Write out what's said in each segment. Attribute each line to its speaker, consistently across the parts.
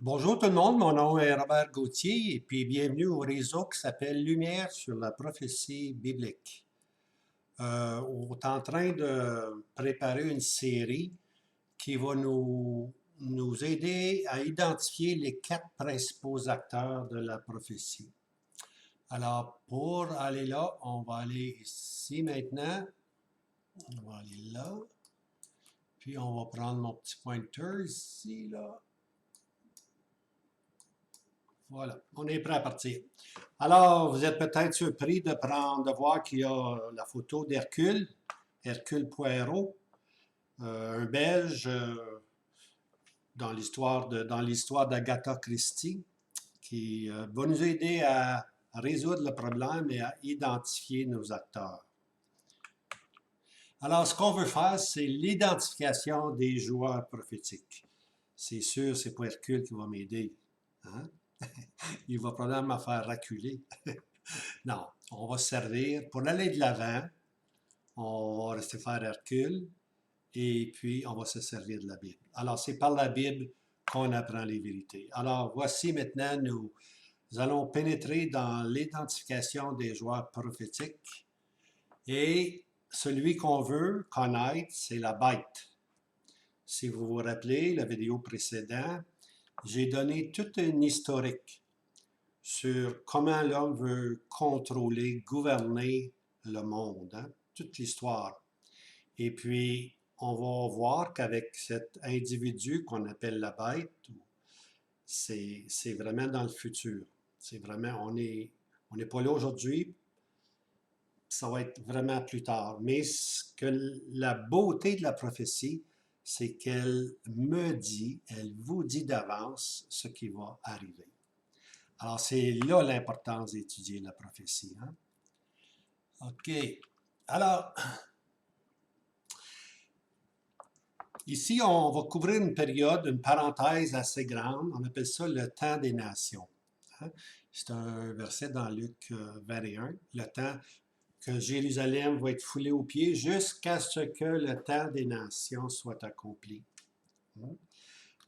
Speaker 1: Bonjour tout le monde, mon nom est Robert Gauthier et puis bienvenue au réseau qui s'appelle Lumière sur la prophétie biblique. On est en train de préparer une série qui va nous aider à identifier les quatre principaux acteurs de la prophétie. Alors, pour aller là, on va aller ici maintenant. On va aller là. Puis on va prendre mon petit pointeur ici, là. Voilà, on est prêt à partir. Alors, vous êtes peut-être surpris de voir qu'il y a la photo d'Hercule, Hercule Poirot, un Belge dans l'histoire d'Agatha Christie, qui va nous aider à résoudre le problème et à identifier nos acteurs. Alors, ce qu'on veut faire, c'est l'identification des joueurs prophétiques. C'est sûr, c'est pas Hercule qui va m'aider. Hein? Il va probablement me faire reculer. Non, on va se servir pour aller de l'avant. On va rester faire Hercule et puis on va se servir de la Bible. Alors, c'est par la Bible qu'on apprend les vérités. Alors, voici maintenant, nous allons pénétrer dans l'identification des joueurs prophétiques et celui qu'on veut connaître, c'est la bête. Si vous vous rappelez, la vidéo précédente, j'ai donné toute une historique sur comment l'homme veut contrôler, gouverner le monde, hein, toute l'histoire. Et puis, on va voir qu'avec cet individu qu'on appelle la bête, c'est vraiment dans le futur. C'est vraiment, on n'est pas là aujourd'hui, ça va être vraiment plus tard. Mais ce que la beauté de la prophétie, c'est qu'elle me dit, elle vous dit d'avance ce qui va arriver. Alors, c'est là l'importance d'étudier la prophétie. Hein? OK. Alors, ici, on va couvrir une période, une parenthèse assez grande. On appelle ça le temps des nations. Hein? C'est un verset dans Luc 21. Le temps que Jérusalem va être foulée aux pieds jusqu'à ce que le temps des nations soit accompli. Hein?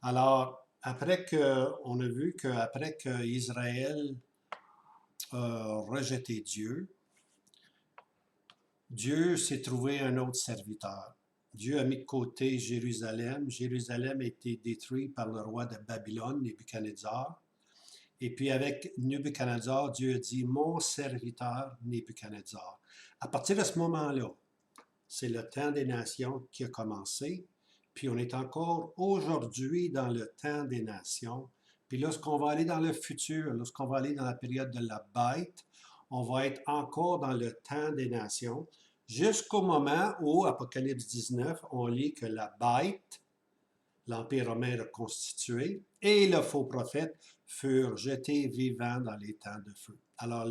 Speaker 1: Alors, on a vu qu'après qu'Israël a rejeté Dieu, Dieu s'est trouvé un autre serviteur. Dieu a mis de côté Jérusalem. Jérusalem a été détruit par le roi de Babylone, Nebuchadnezzar. Et puis avec Nebuchadnezzar, Dieu a dit, mon serviteur Nebuchadnezzar. À partir de ce moment-là, c'est le temps des nations qui a commencé. Puis on est encore aujourd'hui dans le temps des nations. Puis lorsqu'on va aller dans le futur, lorsqu'on va aller dans la période de la bête, on va être encore dans le temps des nations, jusqu'au moment où, Apocalypse 19, on lit que la bête, l'Empire romain reconstitué, et le faux prophète furent jetés vivants dans les temps de feu. Alors,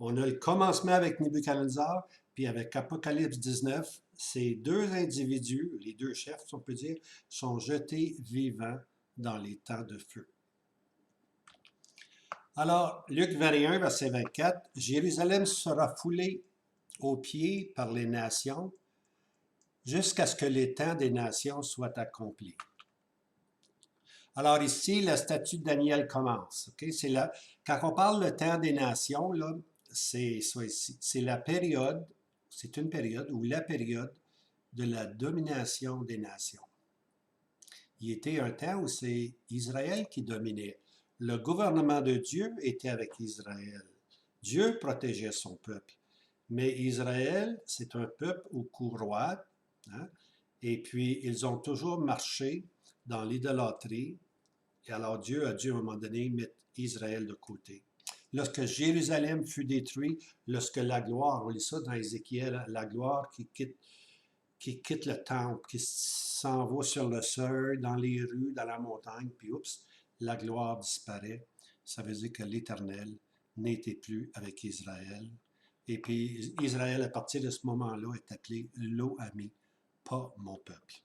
Speaker 1: on a le commencement avec Nebuchadnezzar, puis avec Apocalypse 19, ces deux individus, les deux chefs, si on peut dire, sont jetés vivants dans les temps de feu. Alors, Luc 21, verset 24, Jérusalem sera foulée aux pieds par les nations jusqu'à ce que les temps des nations soient accomplis. Alors ici, le statut de Daniel commence. Okay? Quand on parle le temps des nations, là, c'est la période, c'est une période ou la période de la domination des nations. Il était un temps où c'est Israël qui dominait. Le gouvernement de Dieu était avec Israël. Dieu protégeait son peuple. Mais Israël, c'est un peuple au cou roide, hein? Et puis ils ont toujours marché dans l'idolâtrie. Et alors Dieu a dû à un moment donné mettre Israël de côté. Lorsque Jérusalem fut détruit, lorsque la gloire, on lit ça dans Ézéchiel, la gloire qui quitte le temple, qui s'en va sur le seuil, dans les rues, dans la montagne, puis oups, la gloire disparaît. Ça veut dire que l'Éternel n'était plus avec Israël. Et puis Israël, à partir de ce moment-là, est appelé Lo-Ami, pas mon peuple.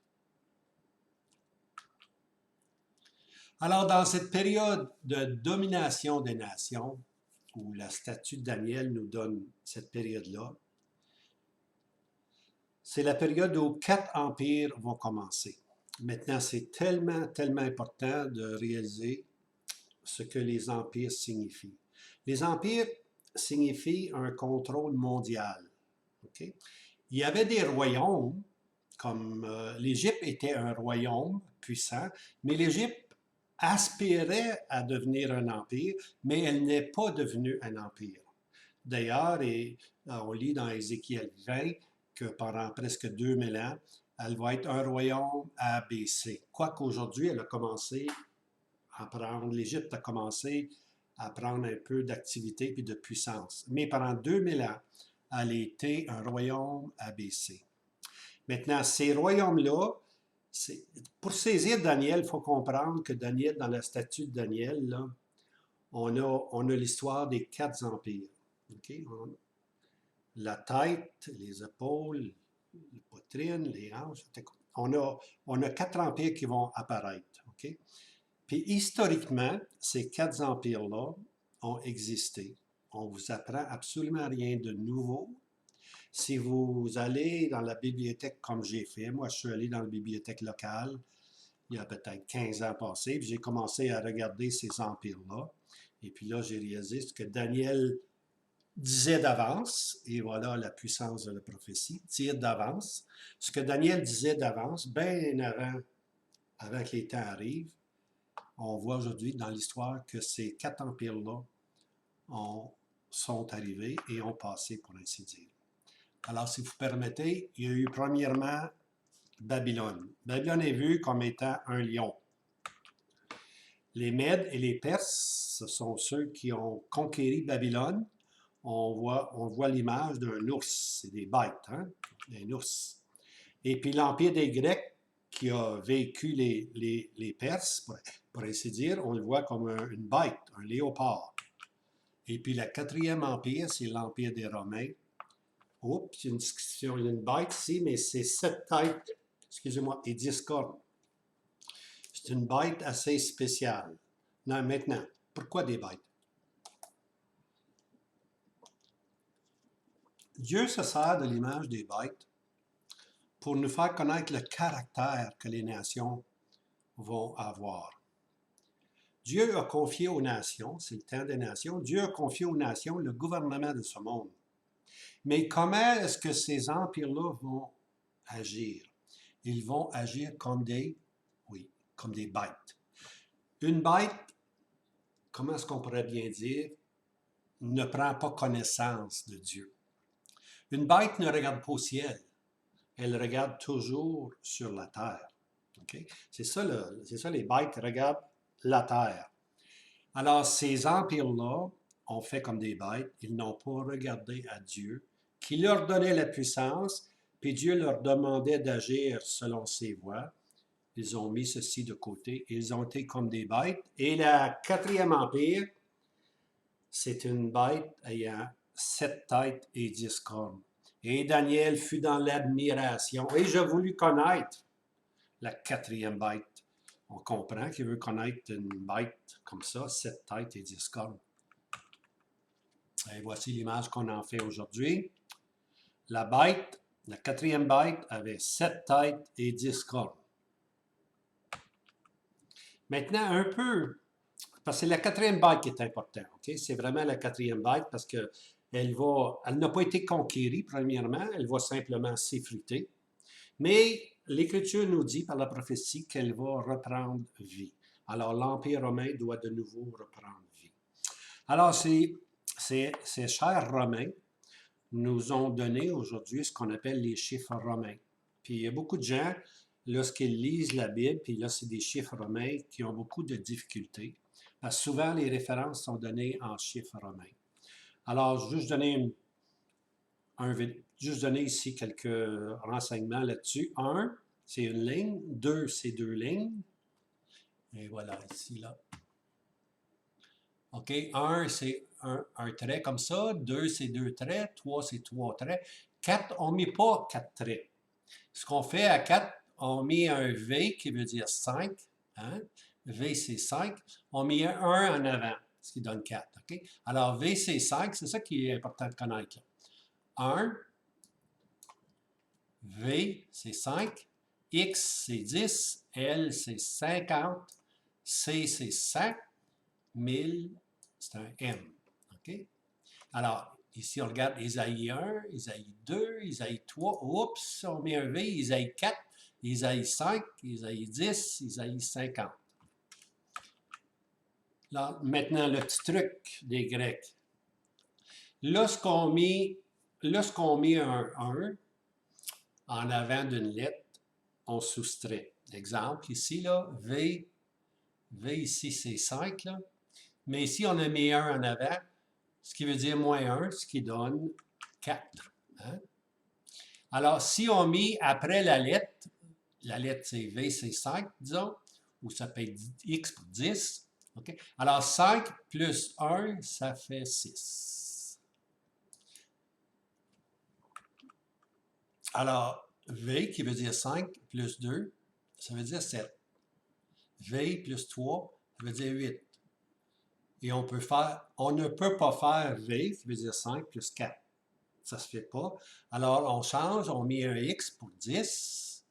Speaker 1: Alors, dans cette période de domination des nations, où la statue de Daniel nous donne cette période-là, c'est la période où 4 empires vont commencer. Maintenant, c'est tellement important de réaliser ce que les empires signifient. Les empires signifient un contrôle mondial. Okay? Il y avait des royaumes, comme l'Égypte était un royaume puissant, mais l'Égypte aspirait à devenir un empire, mais elle n'est pas devenue un empire. D'ailleurs, on lit dans Ézéchiel 20 que pendant presque 2000 ans, elle va être un royaume ABC. Quoiqu'aujourd'hui, elle a commencé à prendre, l'Égypte a commencé à prendre un peu d'activité et de puissance. Mais pendant 2000 ans, elle a été un royaume ABC. Maintenant, ces royaumes-là, pour saisir Daniel, il faut comprendre que Daniel, dans la statue de Daniel, là, on a l'histoire des 4 empires. Okay? La tête, les épaules, la poitrine, les hanches. On a 4 empires qui vont apparaître. Okay? Puis historiquement, ces 4 empires-là ont existé. On ne vous apprend absolument rien de nouveau. Si vous allez dans la bibliothèque comme j'ai fait, moi je suis allé dans la bibliothèque locale il y a peut-être 15 ans passés, puis j'ai commencé à regarder ces empires-là. Et puis là, j'ai réalisé ce que Daniel disait d'avance, et voilà la puissance de la prophétie, dire d'avance. Ce que Daniel disait d'avance, bien avant que les temps arrivent, on voit aujourd'hui dans l'histoire que ces 4 empires-là sont arrivés et ont passé, pour ainsi dire. Alors, si vous permettez, il y a eu premièrement Babylone. Babylone est vue comme étant un lion. Les Mèdes et les Perses, ce sont ceux qui ont conquéri Babylone. On voit l'image d'un ours, c'est des bêtes, hein? Un ours. Et puis l'Empire des Grecs, qui a vécu les Perses, pour ainsi dire, on le voit comme une bête, un léopard. Et puis le 4e empire, c'est l'Empire des Romains. Oups, il y a une discussion, il y a une bête ici, mais c'est 7 têtes, excusez-moi, et 10 cornes. C'est une bête assez spéciale. Non, maintenant, pourquoi des bêtes? Dieu se sert de l'image des bêtes pour nous faire connaître le caractère que les nations vont avoir. Dieu a confié aux nations, c'est le temps des nations, Dieu a confié aux nations le gouvernement de ce monde. Mais comment est-ce que ces empires-là vont agir? Ils vont agir comme comme des bêtes. Une bête, comment est-ce qu'on pourrait bien dire, ne prend pas connaissance de Dieu. Une bête ne regarde pas au ciel, elle regarde toujours sur la terre. Okay? C'est ça, les bêtes regardent la terre. Alors, ces empires-là ont fait comme des bêtes, ils n'ont pas regardé à Dieu, qui leur donnait la puissance, puis Dieu leur demandait d'agir selon ses voies. Ils ont mis ceci de côté, ils ont été comme des bêtes. Et le 4e empire, c'est une bête ayant 7 têtes et 10 cornes. Et Daniel fut dans l'admiration. Et je voulus connaître la 4e bête. On comprend qu'il veut connaître une bête comme ça, 7 têtes et 10 cornes. Et voici l'image qu'on en fait aujourd'hui. La bête, la 4e bête, avait 7 têtes et 10 cornes. Maintenant, un peu, parce que c'est la 4e bête qui est importante. Okay? C'est vraiment la 4e bête parce qu'elle n'a pas été conquérie, premièrement, elle va simplement s'effriter. Mais l'Écriture nous dit par la prophétie qu'elle va reprendre vie. Alors, l'Empire romain doit de nouveau reprendre vie. Alors, ces chers Romains nous ont donné aujourd'hui ce qu'on appelle les chiffres romains. Puis il y a beaucoup de gens, lorsqu'ils lisent la Bible, puis là, c'est des chiffres romains qui ont beaucoup de difficultés. Parce que souvent, les références sont données en chiffres romains. Alors, juste donner ici quelques renseignements là-dessus. 1, c'est une ligne. 2, c'est 2 lignes. Et voilà, ici, là. OK, 1, c'est un trait comme ça. 2, c'est 2 traits. 3, c'est 3 traits. 4, on ne met pas 4 traits. Ce qu'on fait à 4, on met un V qui veut dire 5. Hein? V, c'est 5. On met un 1 en avant, ce qui donne 4. Okay? Alors, V, c'est 5. C'est ça qui est important de connaître. Là. 1. V, c'est 5. X, c'est 10. L, c'est 50. C, c'est 100. 1000, c'est un M. OK? Alors, ici, on regarde Isaïe 1, Isaïe 2, Isaïe 3. Oups, on met un V, Isaïe 4, Isaïe 5, Isaïe 10, Isaïe 50. Là, maintenant, le petit truc des Grecs. Lorsqu'on met un 1 en avant d'une lettre, on soustrait. Exemple, ici, là, V ici, c'est 5, là. Mais ici, on a mis 1 en avant, ce qui veut dire moins 1, ce qui donne 4. Hein? Alors, si on met après la lettre c'est V, c'est 5, disons, ou ça peut être X pour 10. Okay? Alors, 5 plus 1, ça fait 6. Alors, V qui veut dire 5 plus 2, ça veut dire 7. V plus 3, ça veut dire 8. Et on ne peut pas faire V, qui veut dire 5, plus 4. Ça ne se fait pas. Alors, on change, on met un X pour 10.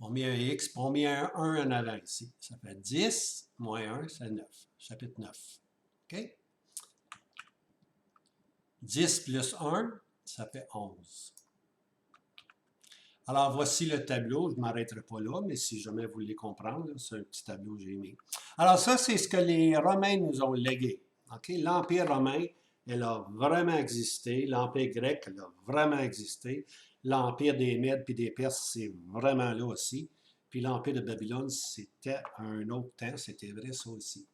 Speaker 1: On met un X, on met un 1 en avant ici. Ça fait 10 moins 1, c'est 9. Chapitre 9. OK? 10 plus 1, ça fait 11. Alors, voici le tableau. Je ne m'arrêterai pas là, mais si jamais vous voulez comprendre, c'est un petit tableau que j'ai mis. Alors, ça, c'est ce que les Romains nous ont légué. Okay? L'Empire romain, elle a vraiment existé. L'Empire grec, elle a vraiment existé. L'Empire des Mèdes puis des Perses, c'est vraiment là aussi. Puis l'Empire de Babylone, c'était un autre temps. C'était vrai, ça aussi.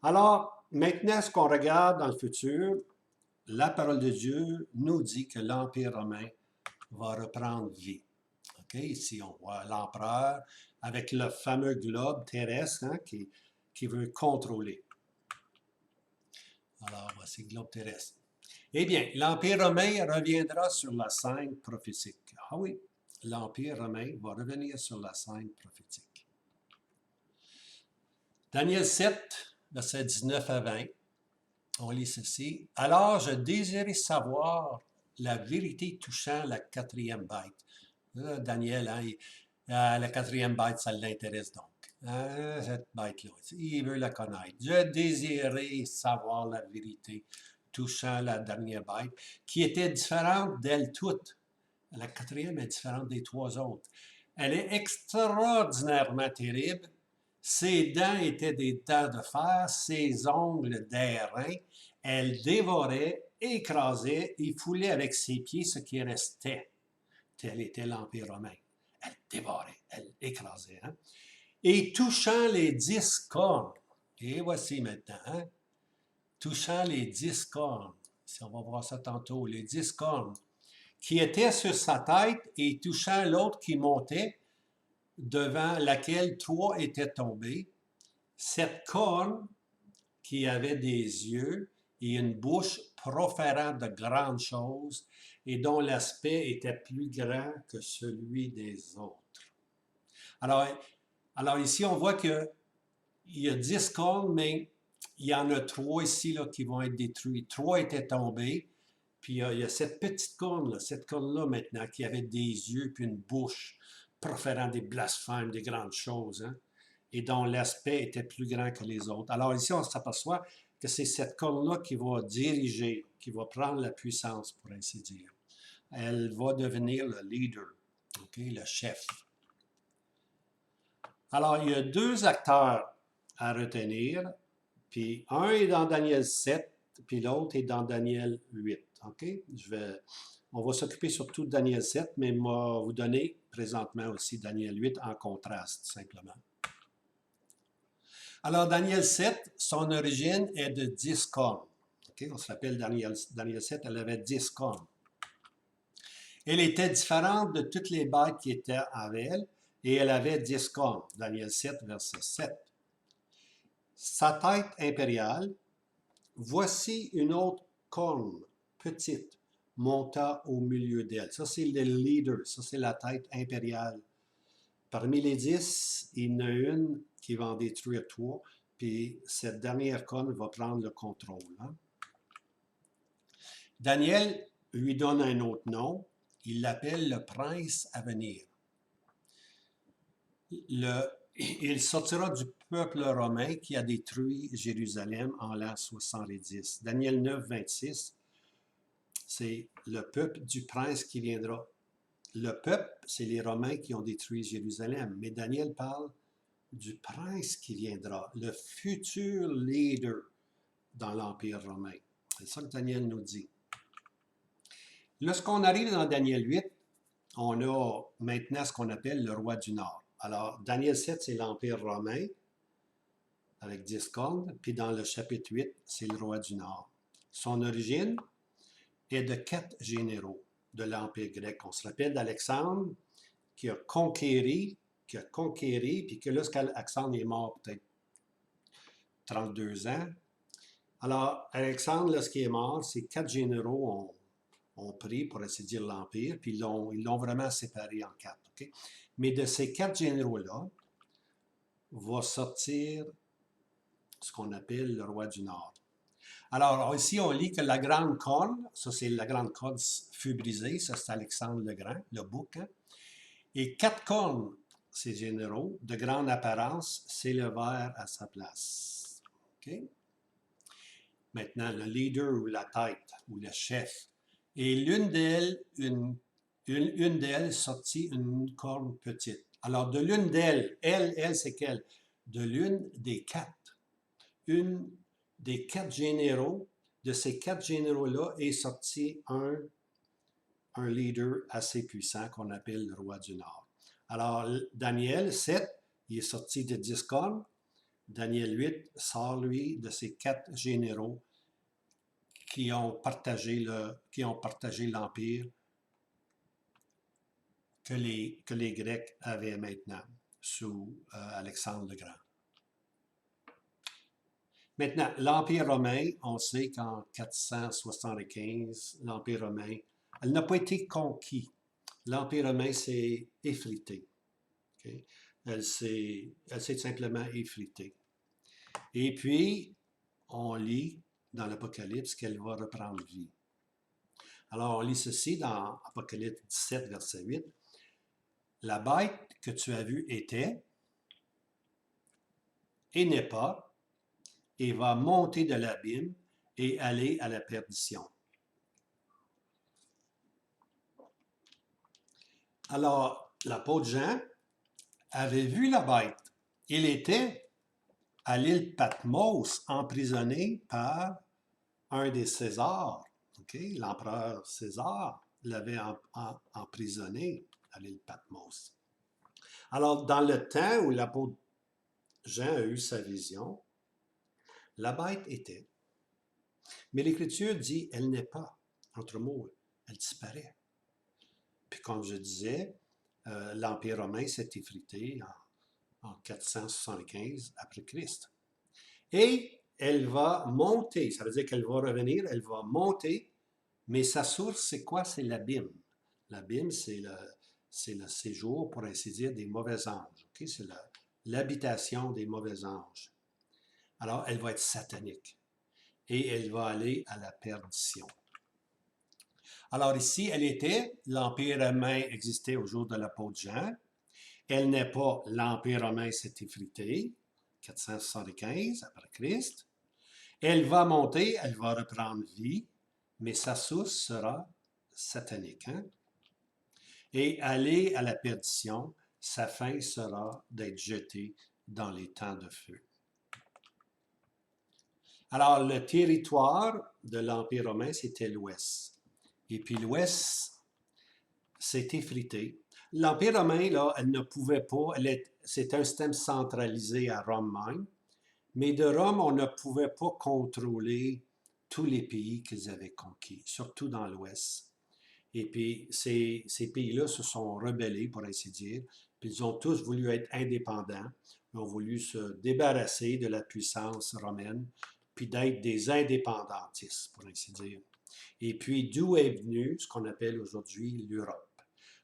Speaker 1: Alors, maintenant, ce qu'on regarde dans le futur, la parole de Dieu nous dit que l'Empire romain va reprendre vie. Okay? Ici, on voit l'empereur avec le fameux globe terrestre hein, qui veut contrôler. Alors, voici le globe terrestre. Eh bien, l'Empire romain reviendra sur la scène prophétique. Ah oui, l'Empire romain va revenir sur la scène prophétique. Daniel 7, versets 19 à 20, on lit ceci. « Alors je désirais savoir la vérité touchant la quatrième bête. » Daniel, hein, la quatrième bête, ça l'intéresse donc. Cette bête-là, il veut la connaître. Je désirais savoir la vérité touchant la dernière bête, qui était différente d'elles toutes. La quatrième est différente des trois autres. Elle est extraordinairement terrible. Ses dents étaient des dents de fer, ses ongles d'airain. Elle dévorait, écrasait et foulait avec ses pieds ce qui restait. Tel était l'Empire romain. Elle dévorait, elle écrasait. Hein? Et touchant les 10 cornes, et voici maintenant, hein? Touchant les 10 cornes, si on va voir ça tantôt, les 10 cornes, qui étaient sur sa tête et touchant l'autre qui montait, devant laquelle 3 étaient tombés, cette corne qui avait des yeux et une bouche proférant de grandes choses et dont l'aspect était plus grand que celui des autres. Alors ici, on voit qu'il y a 10 cornes, mais il y en a 3 ici là, qui vont être détruits. 3 étaient tombés, puis il y a cette petite corne-là maintenant, qui avait des yeux puis une bouche proférant des blasphèmes, des grandes choses, hein, et dont l'aspect était plus grand que les autres. Alors ici, on s'aperçoit que c'est cette corne-là qui va diriger, qui va prendre la puissance, pour ainsi dire. Elle va devenir le leader, okay, le chef. Alors, il y a 2 acteurs à retenir, puis un est dans Daniel 7, puis l'autre est dans Daniel 8. Okay? On va s'occuper surtout de Daniel 7, mais je vais vous donner présentement aussi Daniel 8 en contraste, simplement. Alors, Daniel 7, son origine est de 10 cornes. Okay? On se rappelle, Daniel 7, elle avait 10 cornes. Elle était différente de toutes les bêtes qui étaient avec elle, et elle avait 10 cornes. Daniel 7, verset 7. Sa tête impériale, voici une autre corne, petite, monta au milieu d'elle. Ça, c'est le leader, ça, c'est la tête impériale. Parmi les 10, il y en a une qui va en détruire 3, puis cette dernière corne va prendre le contrôle. Hein? Daniel lui donne un autre nom, il l'appelle le prince à venir. Il sortira du peuple romain qui a détruit Jérusalem en l'an 70. Daniel 9, 26, c'est le peuple du prince qui viendra. Le peuple, c'est les Romains qui ont détruit Jérusalem. Mais Daniel parle du prince qui viendra, le futur leader dans l'Empire romain. C'est ça que Daniel nous dit. Lorsqu'on arrive dans Daniel 8, on a maintenant ce qu'on appelle le roi du Nord. Alors, Daniel 7, c'est l'Empire romain avec 10 cornes, puis dans le chapitre 8, c'est le roi du Nord. Son origine est de 4 généraux de l'Empire grec. On se rappelle d'Alexandre qui a conquéri, puis que lorsqu'Alexandre est mort, peut-être 32 ans. Alors, Alexandre, lorsqu'il est mort, ces 4 généraux ont pris, pour ainsi dire, l'Empire, puis ils l'ont vraiment séparé en 4. Okay? Mais de ces 4 généraux-là, va sortir ce qu'on appelle le roi du Nord. Alors, ici, on lit que la grande corne, ça c'est la grande corne fut brisée, ça c'est Alexandre le Grand, le bouc, hein? Et 4 cornes, ces généraux, de grande apparence, s'élevèrent à sa place. Okay? Maintenant, le leader ou la tête ou le chef. Et l'une d'elles, une d'elles sortit une corne petite. Alors, de l'une d'elles, elle, c'est quelle? De l'une des 4. Une des 4 généraux, de ces 4 généraux-là, est sorti un leader assez puissant qu'on appelle le roi du Nord. Alors, Daniel 7, il est sorti de 10 cornes. Daniel 8 sort, lui, de ces 4 généraux qui ont partagé l'Empire que les Grecs avaient maintenant sous Alexandre le Grand. Maintenant, l'Empire romain, on sait qu'en 475, l'Empire romain, elle n'a pas été conquis. L'Empire romain s'est effrité. Okay? Elle s'est simplement effritée. Et puis, on lit dans l'Apocalypse qu'elle va reprendre vie. Alors, on lit ceci dans Apocalypse 17, verset 8. La bête que tu as vue était et n'est pas, et va monter de l'abîme et aller à la perdition. Alors, l'apôtre Jean avait vu la bête. Il était à l'île Patmos, emprisonné par un des Césars. Okay? L'empereur César l'avait emprisonné à l'île Patmos. Alors, dans le temps où l'apôtre Jean a eu sa vision, la bête était. Mais l'Écriture dit, elle n'est pas. Entre mots, elle disparaît. Puis comme je disais, l'Empire romain s'est effrité en 475 après Christ. Et elle va monter, ça veut dire qu'elle va revenir, elle va monter, mais sa source, c'est quoi? C'est l'abîme. L'abîme, c'est le séjour, pour ainsi dire, des mauvais anges. Okay? C'est l'habitation des mauvais anges. Alors, elle va être satanique et elle va aller à la perdition. Alors ici, elle était, l'Empire romain existait au jour de l'apôtre Jean. Elle n'est pas, l'Empire romain s'est effrité, 475 après Christ. Elle va monter, elle va reprendre vie, mais sa source sera satanique. Hein? Et aller à la perdition, sa fin sera d'être jetée dans les temps de feu. Alors, le territoire de l'Empire romain, c'était l'Ouest. Et puis l'Ouest s'est effrité. L'Empire romain, là, elle ne pouvait pas, c'est un système centralisé à Rome même, mais de Rome, on ne pouvait pas contrôler tous les pays qu'ils avaient conquis, surtout dans l'Ouest. Et puis, ces pays-là se sont rebellés, pour ainsi dire, puis ils ont tous voulu être indépendants, ils ont voulu se débarrasser de la puissance romaine, puis d'être des indépendantistes, pour ainsi dire. Et puis, d'où est venu ce qu'on appelle aujourd'hui l'Europe.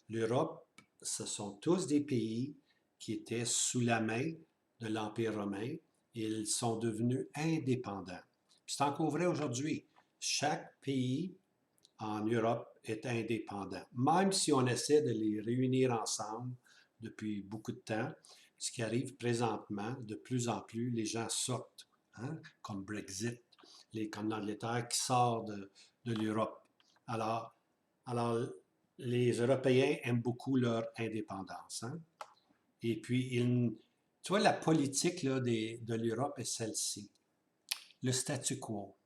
Speaker 1: L'Europe, ce sont tous des pays qui étaient sous la main de l'Empire romain. Ils sont devenus indépendants. C'est encore vrai aujourd'hui. Chaque pays en Europe est indépendant. Même si on essaie de les réunir ensemble depuis beaucoup de temps, Ce qui arrive présentement, de plus en plus, les gens sortent, hein, comme Brexit, comme l'Angleterre qui sort de l'Europe. Alors, alors, les Européens aiment beaucoup leur indépendance, hein. Et puis, tu vois, la politique là, de l'Europe est celle-ci, le statu quo.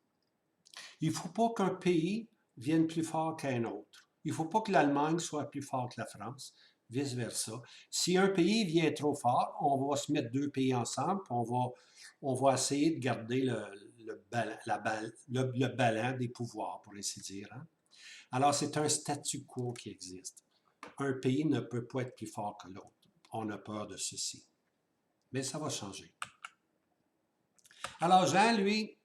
Speaker 1: Il ne faut pas qu'un pays vienne plus fort qu'un autre. Il ne faut pas que l'Allemagne soit plus fort que la France, vice-versa. Si un pays vient trop fort, on va se mettre deux pays ensemble, puis on va essayer de garder le ballon des pouvoirs, pour ainsi dire, hein. Alors, c'est un statu quo qui existe. Un pays ne peut pas être plus fort que l'autre. On a peur de ceci. Mais ça va changer. Alors, Jean, lui,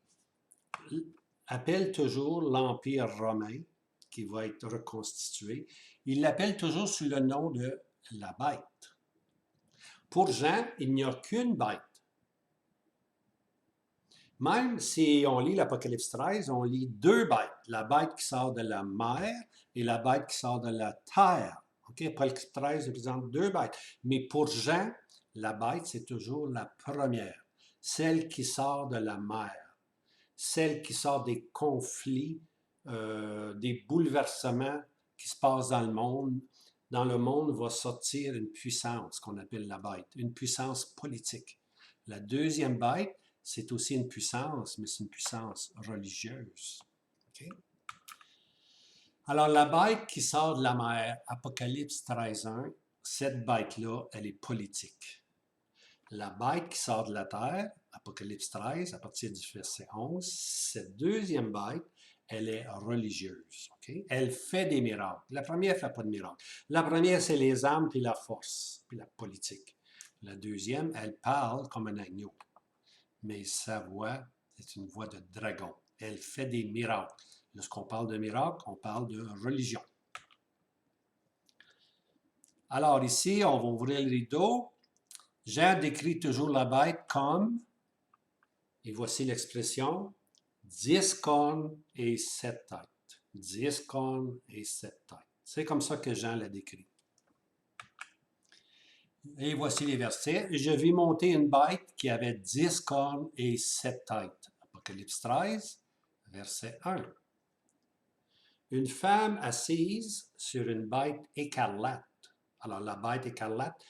Speaker 1: appelle toujours l'Empire romain, qui va être reconstitué. Il l'appelle toujours sous le nom de la bête. Pour Jean, il n'y a qu'une bête. Même si on lit l'Apocalypse 13, on lit deux bêtes. La bête qui sort de la mer et la bête qui sort de la terre. Okay? Apocalypse 13 représente deux bêtes. Mais pour Jean, la bête, c'est toujours la première. Celle qui sort de la mer. Celle qui sort des conflits, des bouleversements qui se passent dans le monde. Dans le monde va sortir une puissance qu'on appelle la bête, une puissance politique. La deuxième bête, c'est aussi une puissance, mais c'est une puissance religieuse. Okay? Alors, la bête qui sort de la mer, Apocalypse 13.1, cette bête-là, elle est politique. La bête qui sort de la terre, Apocalypse 13, à partir du verset 11, cette deuxième bête, elle est religieuse. Okay? Elle fait des miracles. La première ne fait pas de miracles. La première, c'est les armes, puis la force, puis la politique. La deuxième, elle parle comme un agneau. Mais sa voix est une voix de dragon. Elle fait des miracles. Lorsqu'on parle de miracles, on parle de religion. Alors ici, on va ouvrir le rideau. Jean décrit toujours la bête comme, et voici l'expression, 10 cornes et 7 têtes. 10 cornes et 7 têtes. C'est comme ça que Jean l'a décrit. Et voici les versets. Je vis monter une bête qui avait 10 cornes et 7 têtes. Apocalypse 13, verset 1. Une femme assise sur une bête écarlate. Alors, la bête écarlate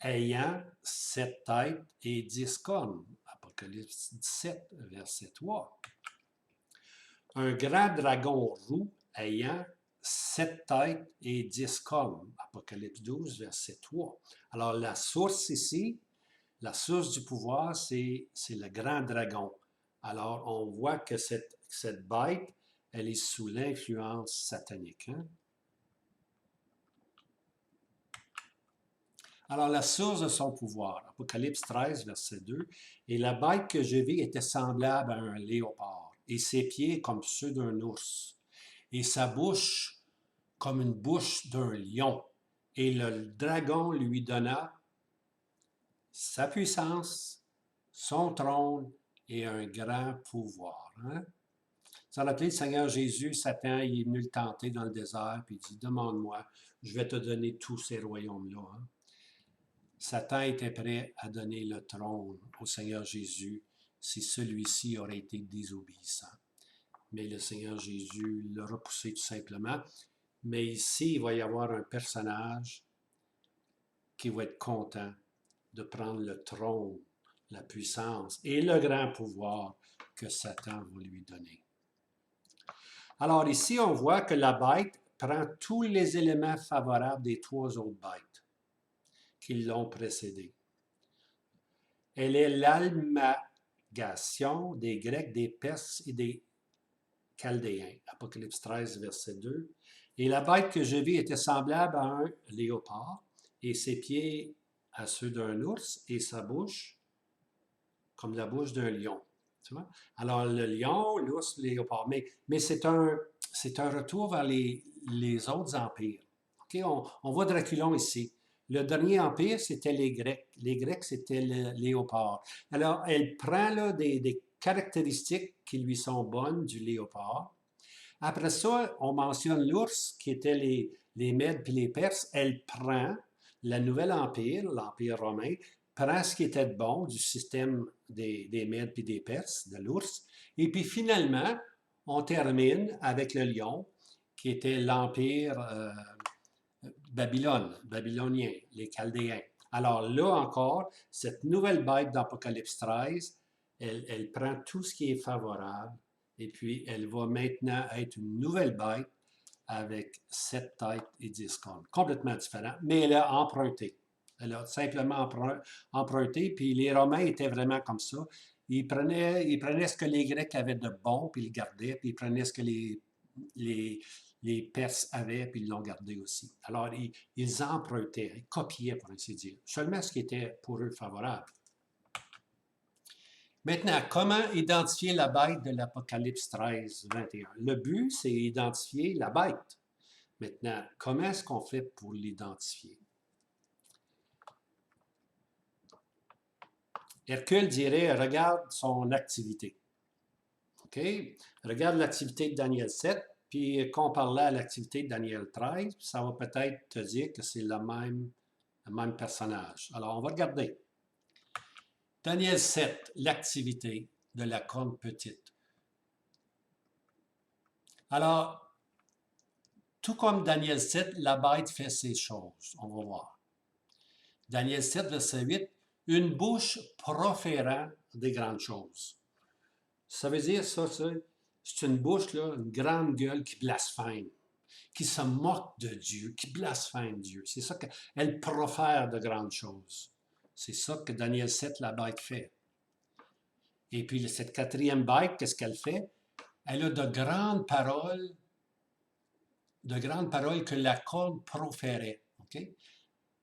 Speaker 1: ayant 7 têtes et 10 cornes. Apocalypse 17, verset 3. Un grand dragon roux ayant 7 têtes et 10 cornes. Apocalypse 12, verset 3. Alors, la source ici, la source du pouvoir, c'est le grand dragon. Alors, on voit que cette bête, elle est sous l'influence satanique. Hein? Alors, la source de son pouvoir, Apocalypse 13, verset 2, « Et la bête que je vis était semblable à un léopard, et ses pieds comme ceux d'un ours, et sa bouche comme une bouche d'un lion. Et le dragon lui donna sa puissance, son trône et un grand pouvoir. » Hein? Ça rappelle le Seigneur Jésus, Satan, il est venu le tenter dans le désert, puis il dit, « Demande-moi, je vais te donner tous ces royaumes-là. Hein? » Satan était prêt à donner le trône au Seigneur Jésus si celui-ci aurait été désobéissant. Mais le Seigneur Jésus l'a repoussé tout simplement. Mais ici, il va y avoir un personnage qui va être content de prendre le trône, la puissance et le grand pouvoir que Satan va lui donner. Alors ici, on voit que la bête prend tous les éléments favorables des trois autres bêtes qui l'ont précédée. Elle est l'amalgamation des Grecs, des Perses et des Chaldéens. Apocalypse 13, verset 2. Et la bête que je vis était semblable à un léopard, et ses pieds à ceux d'un ours, et sa bouche comme la bouche d'un lion. Tu vois? Alors, le lion, l'ours, le léopard. Mais c'est un retour vers les autres empires. Okay? On voit Draculon ici. Le dernier empire, c'était les Grecs. Les Grecs, c'était le léopard. Alors, elle prend là, des caractéristiques qui lui sont bonnes du léopard. Après ça, on mentionne l'ours, qui étaient les Mèdes puis les Perses. Elle prend le nouvel empire, l'Empire romain, prend ce qui était de bon du système des Mèdes puis des Perses, de l'ours, et puis finalement, on termine avec le lion, qui était l'empire babylonien, les Chaldéens. Alors là encore, cette nouvelle bête d'Apocalypse 13, elle prend tout ce qui est favorable, et puis elle va maintenant être une nouvelle bête avec 7 têtes et 10 cornes. Complètement différent, mais elle a emprunté. Elle a simplement emprunté, puis les Romains étaient vraiment comme ça. Ils prenaient ce que les Grecs avaient de bon, puis ils le gardaient, puis ils prenaient ce que les Perses avaient, puis ils l'ont gardé aussi. Alors, ils empruntaient, ils copiaient, pour ainsi dire, seulement ce qui était pour eux favorable. Maintenant, comment identifier la bête de l'Apocalypse 13, 21? Le but, c'est identifier la bête. Maintenant, comment est-ce qu'on fait pour l'identifier? Hercule dirait, regarde son activité. OK? Regarde l'activité de Daniel 7, puis compare-la à l'activité de Daniel 13, puis ça va peut-être te dire que c'est le même personnage. Alors, on va regarder. Daniel 7, l'activité de la corne petite. Alors, tout comme Daniel 7, la bête fait ses choses. On va voir. Daniel 7, verset 8, une bouche proférant des grandes choses. Ça veut dire ça, c'est une bouche, là, une grande gueule qui blasphème, qui se moque de Dieu, qui blasphème Dieu. C'est ça qu'elle profère de grandes choses. C'est ça que Daniel 7, la bête, fait. Et puis cette quatrième bête, qu'est-ce qu'elle fait? Elle a de grandes paroles que la corne proférait. Okay?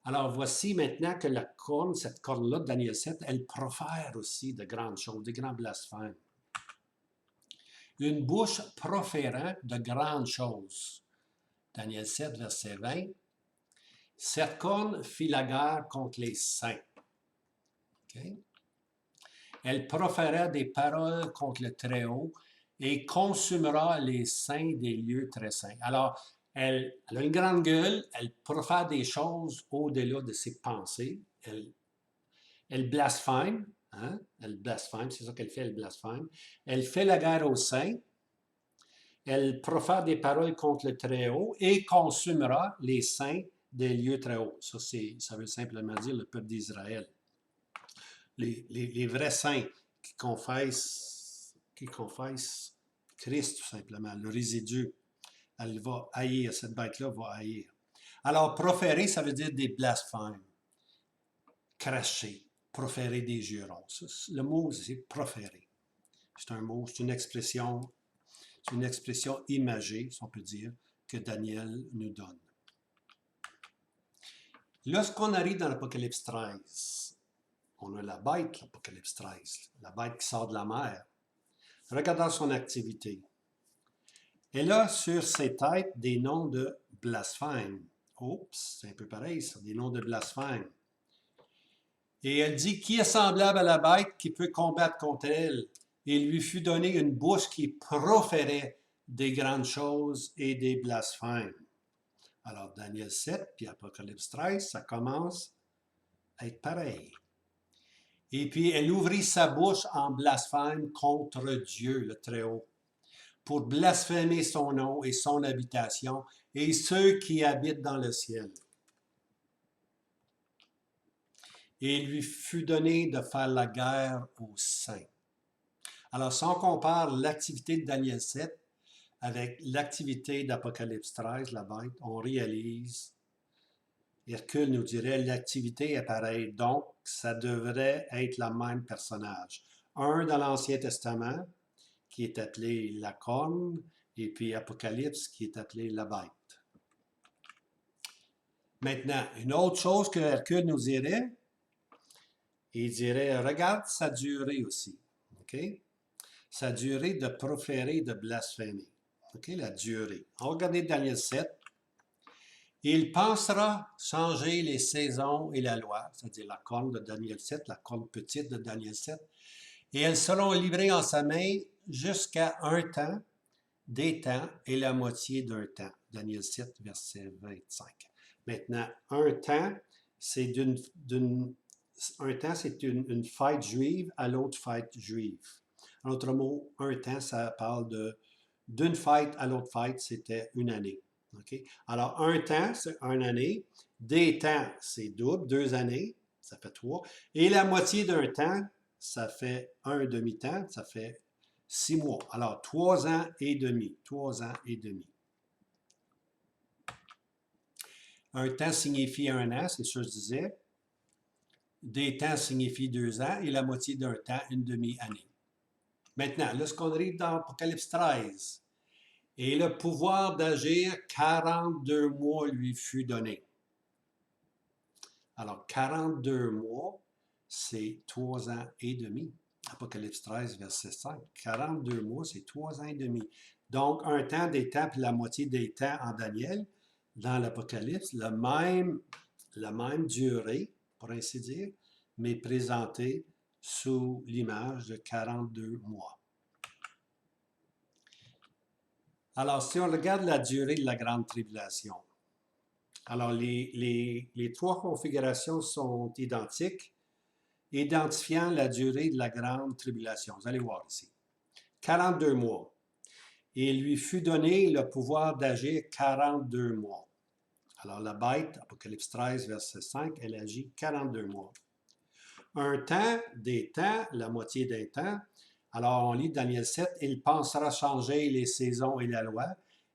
Speaker 1: Alors voici maintenant que la corne, cette corne-là de Daniel 7, elle profère aussi de grandes choses, de grands blasphèmes. Une bouche proférant de grandes choses. Daniel 7, verset 20. Cette corne fit la guerre contre les saints. Okay? Elle proféra des paroles contre le Très-Haut et consumera les saints des lieux très saints. Alors, elle a une grande gueule, elle profère des choses au-delà de ses pensées. Elle blasphème, hein? Elle blasphème, c'est ça qu'elle fait, elle blasphème. Elle fait la guerre aux saints. Elle profère des paroles contre le Très-Haut et consumera les saints des lieux très hauts. Ça veut simplement dire le peuple d'Israël. Les vrais saints qui confessent Christ, tout simplement, le résidu. Elle va haïr, cette bête-là va haïr. Alors, proférer, ça veut dire des blasphèmes. Cracher, proférer des jurons. Le mot, c'est proférer. C'est un mot, c'est une expression imagée, si on peut dire, que Daniel nous donne. Lorsqu'on arrive dans l'Apocalypse 13, on a la bête, l'Apocalypse 13, la bête qui sort de la mer. Regardons son activité. Elle a sur ses têtes des noms de blasphème. Oups, c'est un peu pareil, ça, des noms de blasphème. Et elle dit, qui est semblable à la bête qui peut combattre contre elle? Et il lui fut donné une bouche qui proférait des grandes choses et des blasphèmes. Alors, Daniel 7 puis Apocalypse 13, ça commence à être pareil. Et puis, elle ouvrit sa bouche en blasphème contre Dieu, le Très-Haut, pour blasphémer son nom et son habitation et ceux qui habitent dans le ciel. Et il lui fut donné de faire la guerre aux saints. Alors, si on compare l'activité de Daniel 7 avec l'activité d'Apocalypse 13, la bête, on réalise, Hercule nous dirait, l'activité est pareille, donc ça devrait être le même personnage. Un dans l'Ancien Testament, qui est appelé la corne, et puis Apocalypse, qui est appelé la bête. Maintenant, une autre chose que Hercule nous dirait, il dirait, regarde sa durée aussi. OK? Sa durée de proférer, de blasphémer. OK? La durée. On va regarder Daniel 7. Il pensera changer les saisons et la loi, c'est-à-dire la corne de Daniel 7, la corne petite de Daniel 7, et elles seront livrées en sa main jusqu'à un temps, des temps et la moitié d'un temps. Daniel 7, verset 25. Maintenant, un temps, c'est d'une un temps, c'est une fête juive à l'autre fête juive. En autre mot, un temps, ça parle d'une fête à l'autre fête, c'était une année. Okay? Alors, un temps, c'est une année. Des temps, c'est double, 2 années, ça fait 3. Et la moitié d'un temps, ça fait un demi-temps, ça fait 6 mois. Alors, 3 ans et demi. 3 ans et demi. Un temps signifie un an, c'est ça que je disais. Des temps signifie 2 ans et la moitié d'un temps, une demi-année. Maintenant, lorsqu'on arrive dans Apocalypse 13, et le pouvoir d'agir, 42 mois lui fut donné. Alors, 42 mois, c'est 3 ans et demi. Apocalypse 13, verset 5. 42 mois, c'est 3 ans et demi. Donc, un temps, des temps, puis la moitié des temps en Daniel, dans l'Apocalypse, la même durée, pour ainsi dire, mais présentée sous l'image de 42 mois. Alors, si on regarde la durée de la grande tribulation, alors les trois configurations sont identiques, identifiant la durée de la grande tribulation. Vous allez voir ici. 42 mois. Et il lui fut donné le pouvoir d'agir 42 mois. Alors la bête, Apocalypse 13, verset 5, elle agit 42 mois. Un temps, des temps, la moitié d'un temps. Alors on lit Daniel 7, il pensera changer les saisons et la loi,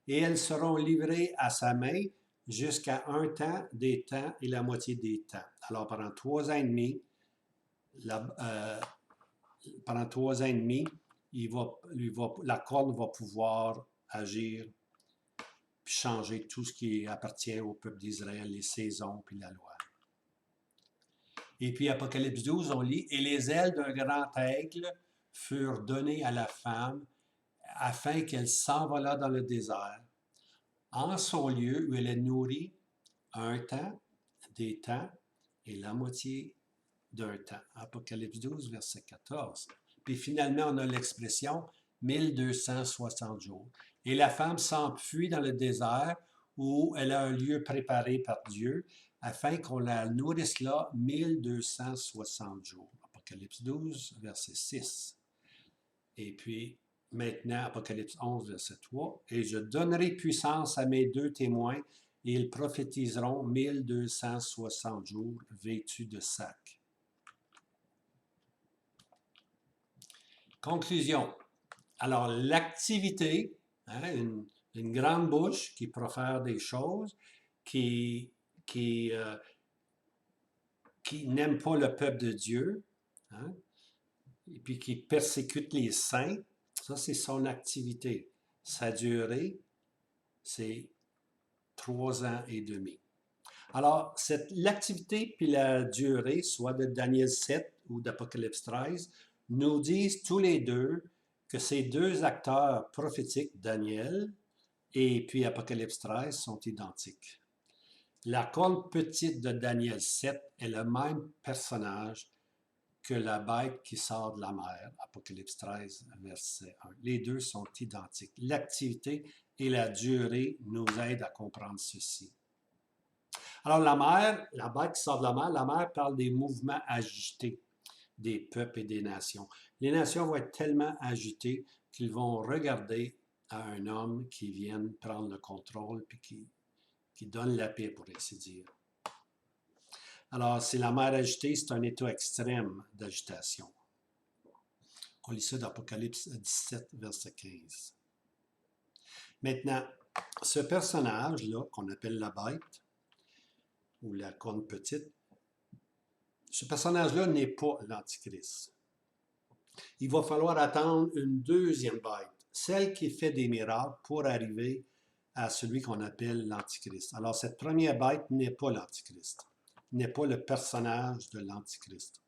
Speaker 1: et elles seront livrées à sa main jusqu'à un temps, des temps et la moitié des temps. Alors pendant 3 ans et demi, pendant 3 ans et demi, la corne va pouvoir agir puis changer tout ce qui appartient au peuple d'Israël, les saisons puis la loi. Et puis Apocalypse 12, on lit « Et les ailes d'un grand aigle furent données à la femme afin qu'elle s'envolât dans le désert, en son lieu où elle est nourrie un temps, des temps et la moitié d'un temps. » Apocalypse 12, verset 14. Puis finalement, on a l'expression 1260 jours. Et la femme s'enfuit dans le désert où elle a un lieu préparé par Dieu afin qu'on la nourrisse là 1260 jours. Apocalypse 12, verset 6. Et puis maintenant, Apocalypse 11, verset 3. Et je donnerai puissance à mes 2 témoins et ils prophétiseront 1260 jours vêtus de sac. Conclusion. Alors, l'activité, hein, une grande bouche qui profère des choses, qui n'aime pas le peuple de Dieu, hein, et puis qui persécute les saints, ça c'est son activité. Sa durée, c'est 3 ans et demi. Alors, l'activité puis la durée, soit de Daniel 7 ou d'Apocalypse 13, nous disent tous les deux que ces deux acteurs prophétiques, Daniel et puis Apocalypse 13, sont identiques. La corne petite de Daniel 7 est le même personnage que la bête qui sort de la mer, Apocalypse 13, verset 1. Les deux sont identiques. L'activité et la durée nous aident à comprendre ceci. Alors la mer, la bête qui sort de la mer parle des mouvements agités des peuples et des nations. Les nations vont être tellement agitées qu'ils vont regarder à un homme qui vienne prendre le contrôle puis qui donne la paix, pour ainsi dire. Alors, c'est la mer agitée, c'est un état extrême d'agitation. On lit ça dans Apocalypse 17, verset 15. Maintenant, ce personnage-là, qu'on appelle la bête, ou la corne petite, ce personnage-là n'est pas l'Antichrist. Il va falloir attendre une deuxième bête, celle qui fait des miracles pour arriver à celui qu'on appelle l'Antichrist. Alors, cette première bête n'est pas l'Antichrist, n'est pas le personnage de l'Antichrist.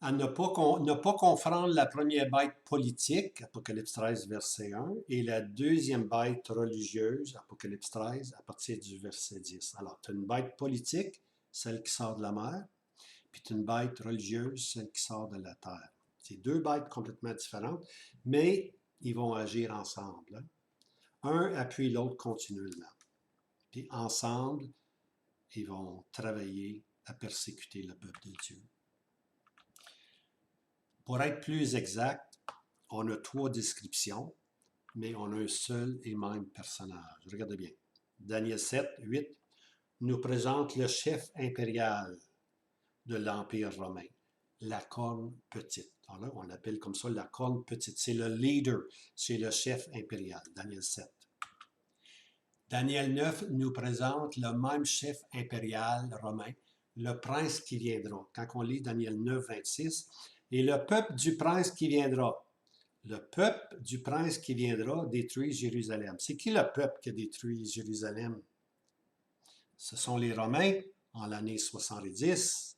Speaker 1: À ne pas confondre la première bête politique, Apocalypse 13, verset 1, et la deuxième bête religieuse, Apocalypse 13, à partir du verset 10. Alors, tu as une bête politique, celle qui sort de la mer, puis tu as une bête religieuse, celle qui sort de la terre. C'est deux bêtes complètement différentes, mais ils vont agir ensemble. Hein. Un appuie l'autre continuellement. Puis ensemble, ils vont travailler à persécuter le peuple de Dieu. Pour être plus exact, on a 3 descriptions, mais on a un seul et même personnage. Regardez bien. Daniel 7, 8 nous présente le chef impérial de l'Empire romain, la corne petite. Alors là, on l'appelle comme ça la corne petite. C'est le leader, c'est le chef impérial, Daniel 7. Daniel 9 nous présente le même chef impérial romain, le prince qui viendra. Quand on lit Daniel 9, 26, et le peuple du prince qui viendra. Le peuple du prince qui viendra détruit Jérusalem. C'est qui le peuple qui a détruit Jérusalem? Ce sont les Romains en l'année 70.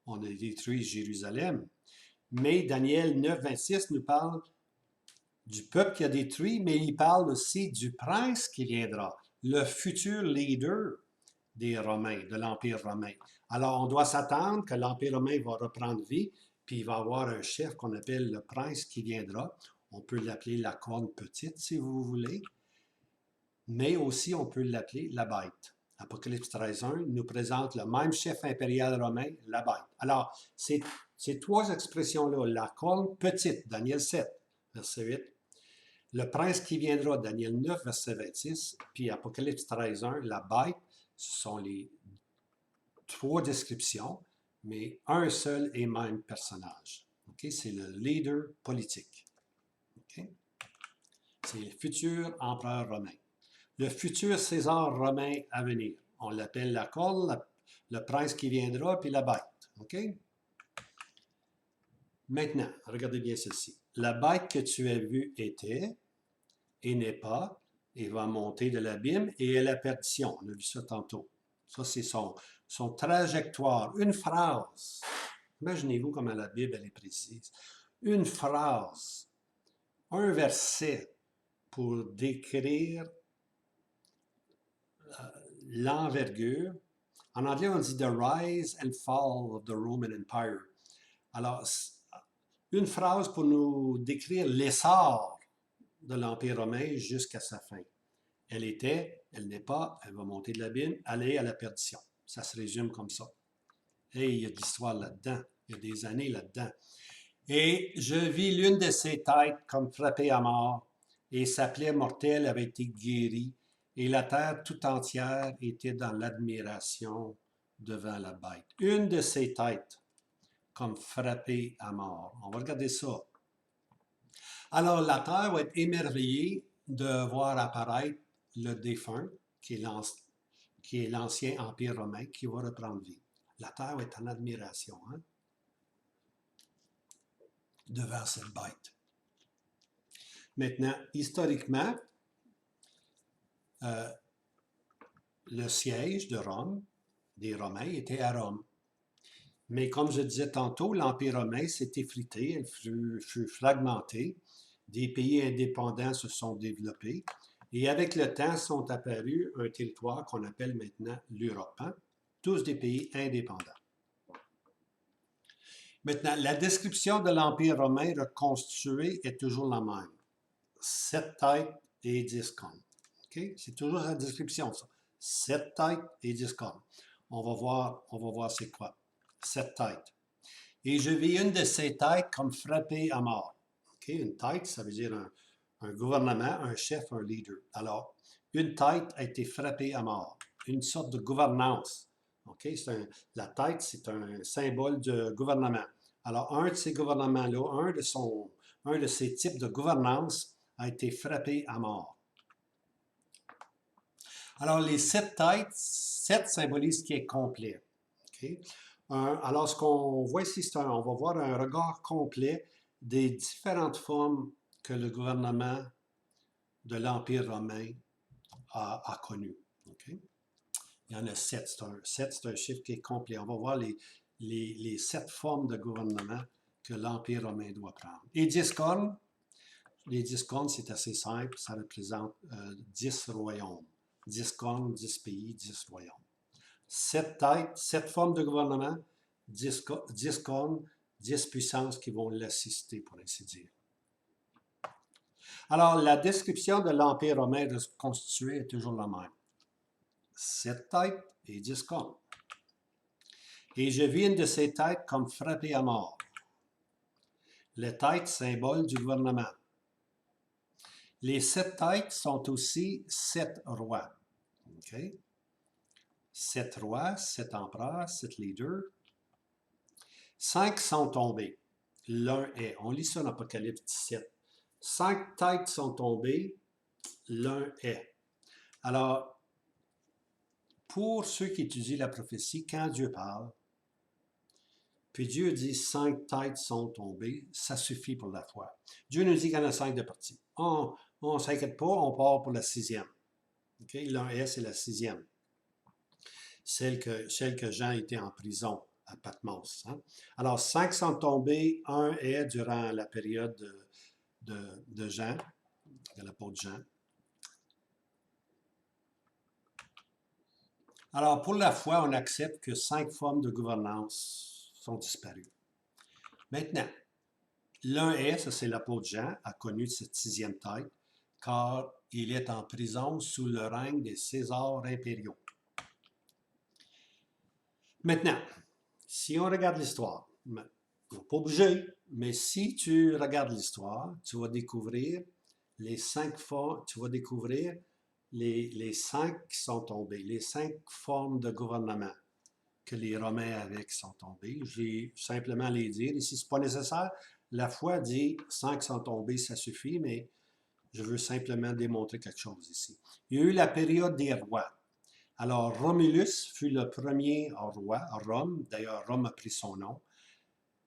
Speaker 1: On a détruit Jérusalem. Mais Daniel 9, 26 nous parle du peuple qui a détruit, mais il parle aussi du prince qui viendra, le futur leader des Romains, de l'Empire romain. Alors, on doit s'attendre que l'Empire romain va reprendre vie, puis il va y avoir un chef qu'on appelle le prince qui viendra. On peut l'appeler la corne petite, si vous voulez, mais aussi on peut l'appeler la bête. Apocalypse 13.1 nous présente le même chef impérial romain, la bête. Alors, ces 3 expressions-là, la corne petite, Daniel 7, verset 8, le prince qui viendra, Daniel 9, verset 26, puis Apocalypse 13.1, la bête, ce sont les 3 descriptions, mais un seul et même personnage. Okay? C'est le leader politique. Okay? C'est le futur empereur romain. Le futur César romain à venir. On l'appelle la corne, le prince qui viendra, puis la bête. OK? Maintenant, regardez bien ceci. La bête que tu as vue était, et n'est pas, et va monter de l'abîme, et est la perdition. On a vu ça tantôt. Ça, c'est son trajectoire. Une phrase. Imaginez-vous comment la Bible, elle est précise. Une phrase, un verset pour décrire l'envergure. En anglais, on dit « the rise and fall of the Roman Empire ». Alors, une phrase pour nous décrire l'essor de l'Empire romain jusqu'à sa fin. Elle était, elle n'est pas, elle va monter de l'abîme, elle est à la perdition. Ça se résume comme ça. Et il y a de l'histoire là-dedans. Il y a des années là-dedans. Et je vis l'une de ses têtes comme frappée à mort, et sa plaie mortelle avait été guérie, et la terre tout entière était dans l'admiration devant la bête. Une de ses têtes comme frappée à mort. On va regarder ça. Alors, la terre va être émerveillée de voir apparaître le défunt, qui est l'ancien empire romain, qui va reprendre vie. La terre va être en admiration devant cette bête. Maintenant, historiquement, le siège de Rome, des Romains, était à Rome. Mais comme je disais tantôt, l'Empire romain s'est effrité, il fut fragmenté, des pays indépendants se sont développés, et avec le temps sont apparus un territoire qu'on appelle maintenant l'Europe, tous des pays indépendants. Maintenant, la description de l'Empire romain reconstitué est toujours la même. 7 têtes et 10 cornes. Okay? C'est toujours la description, ça. 7 têtes et 10 cornes. On va voir c'est quoi. 7 têtes. Et je vis une de ces têtes comme frappée à mort. Okay? Une tête, ça veut dire un gouvernement, un chef, un leader. Alors, une tête a été frappée à mort. Une sorte de gouvernance. Okay? La tête, c'est un symbole de gouvernement. Alors, un de ces gouvernements-là, un de ces types de gouvernance a été frappé à mort. Alors, les 7 têtes, 7 symbolisent ce qui est complet. Okay? Alors, ce qu'on voit ici, on va voir un regard complet des différentes formes que le gouvernement de l'Empire romain a connues. Okay? Il y en a 7. 7, c'est un chiffre qui est complet. On va voir les 7 formes de gouvernement que l'Empire romain doit prendre. Et 10 cornes, les 10 cornes, c'est assez simple, ça représente 10 royaumes. 10 cornes, 10 pays, 10 royaumes. 7 têtes, 7 formes de gouvernement, 10 cornes, 10 puissances qui vont l'assister, pour ainsi dire. Alors, la description de l'Empire romain reconstitué est toujours la même. 7 têtes et 10 cornes. Et je vis une de ces têtes comme frappée à mort. Les têtes, symbole du gouvernement. Les 7 têtes sont aussi 7 rois. Okay? 7 rois, 7 empereurs, 7 leaders. 5 sont tombés. L'un est. On lit ça dans Apocalypse 17. 5 têtes sont tombées, l'un est. Alors, pour ceux qui étudient la prophétie, quand Dieu parle, puis Dieu dit 5 têtes sont tombées, ça suffit pour la foi. Dieu nous dit qu'il y en a 5 de parties. On ne s'inquiète pas, on part pour la 6e. Okay? L'un est, c'est la 6e. Celle que Jean était en prison à Patmos. Hein? Alors, 5 sont tombés, un est durant la période de Jean, de l'apôtre Jean. Alors, pour la foi, on accepte que 5 formes de gouvernance sont disparues. Maintenant, l'un est, ça c'est l'apôtre Jean, a connu cette 6e tête, car il est en prison sous le règne des Césars impériaux. Maintenant, si on regarde l'histoire, on n'est pas obligé, mais si tu regardes l'histoire, tu vas découvrir les 5 formes, tu vas découvrir les 5 qui sont tombés, les 5 formes de gouvernement que les Romains avaient qui sont tombés. Je vais simplement les dire. Ici, ce n'est pas nécessaire. La foi dit 5 sont tombés, ça suffit, mais je veux simplement démontrer quelque chose ici. Il y a eu la période des rois. Alors, Romulus fut le premier roi à Rome. D'ailleurs, Rome a pris son nom.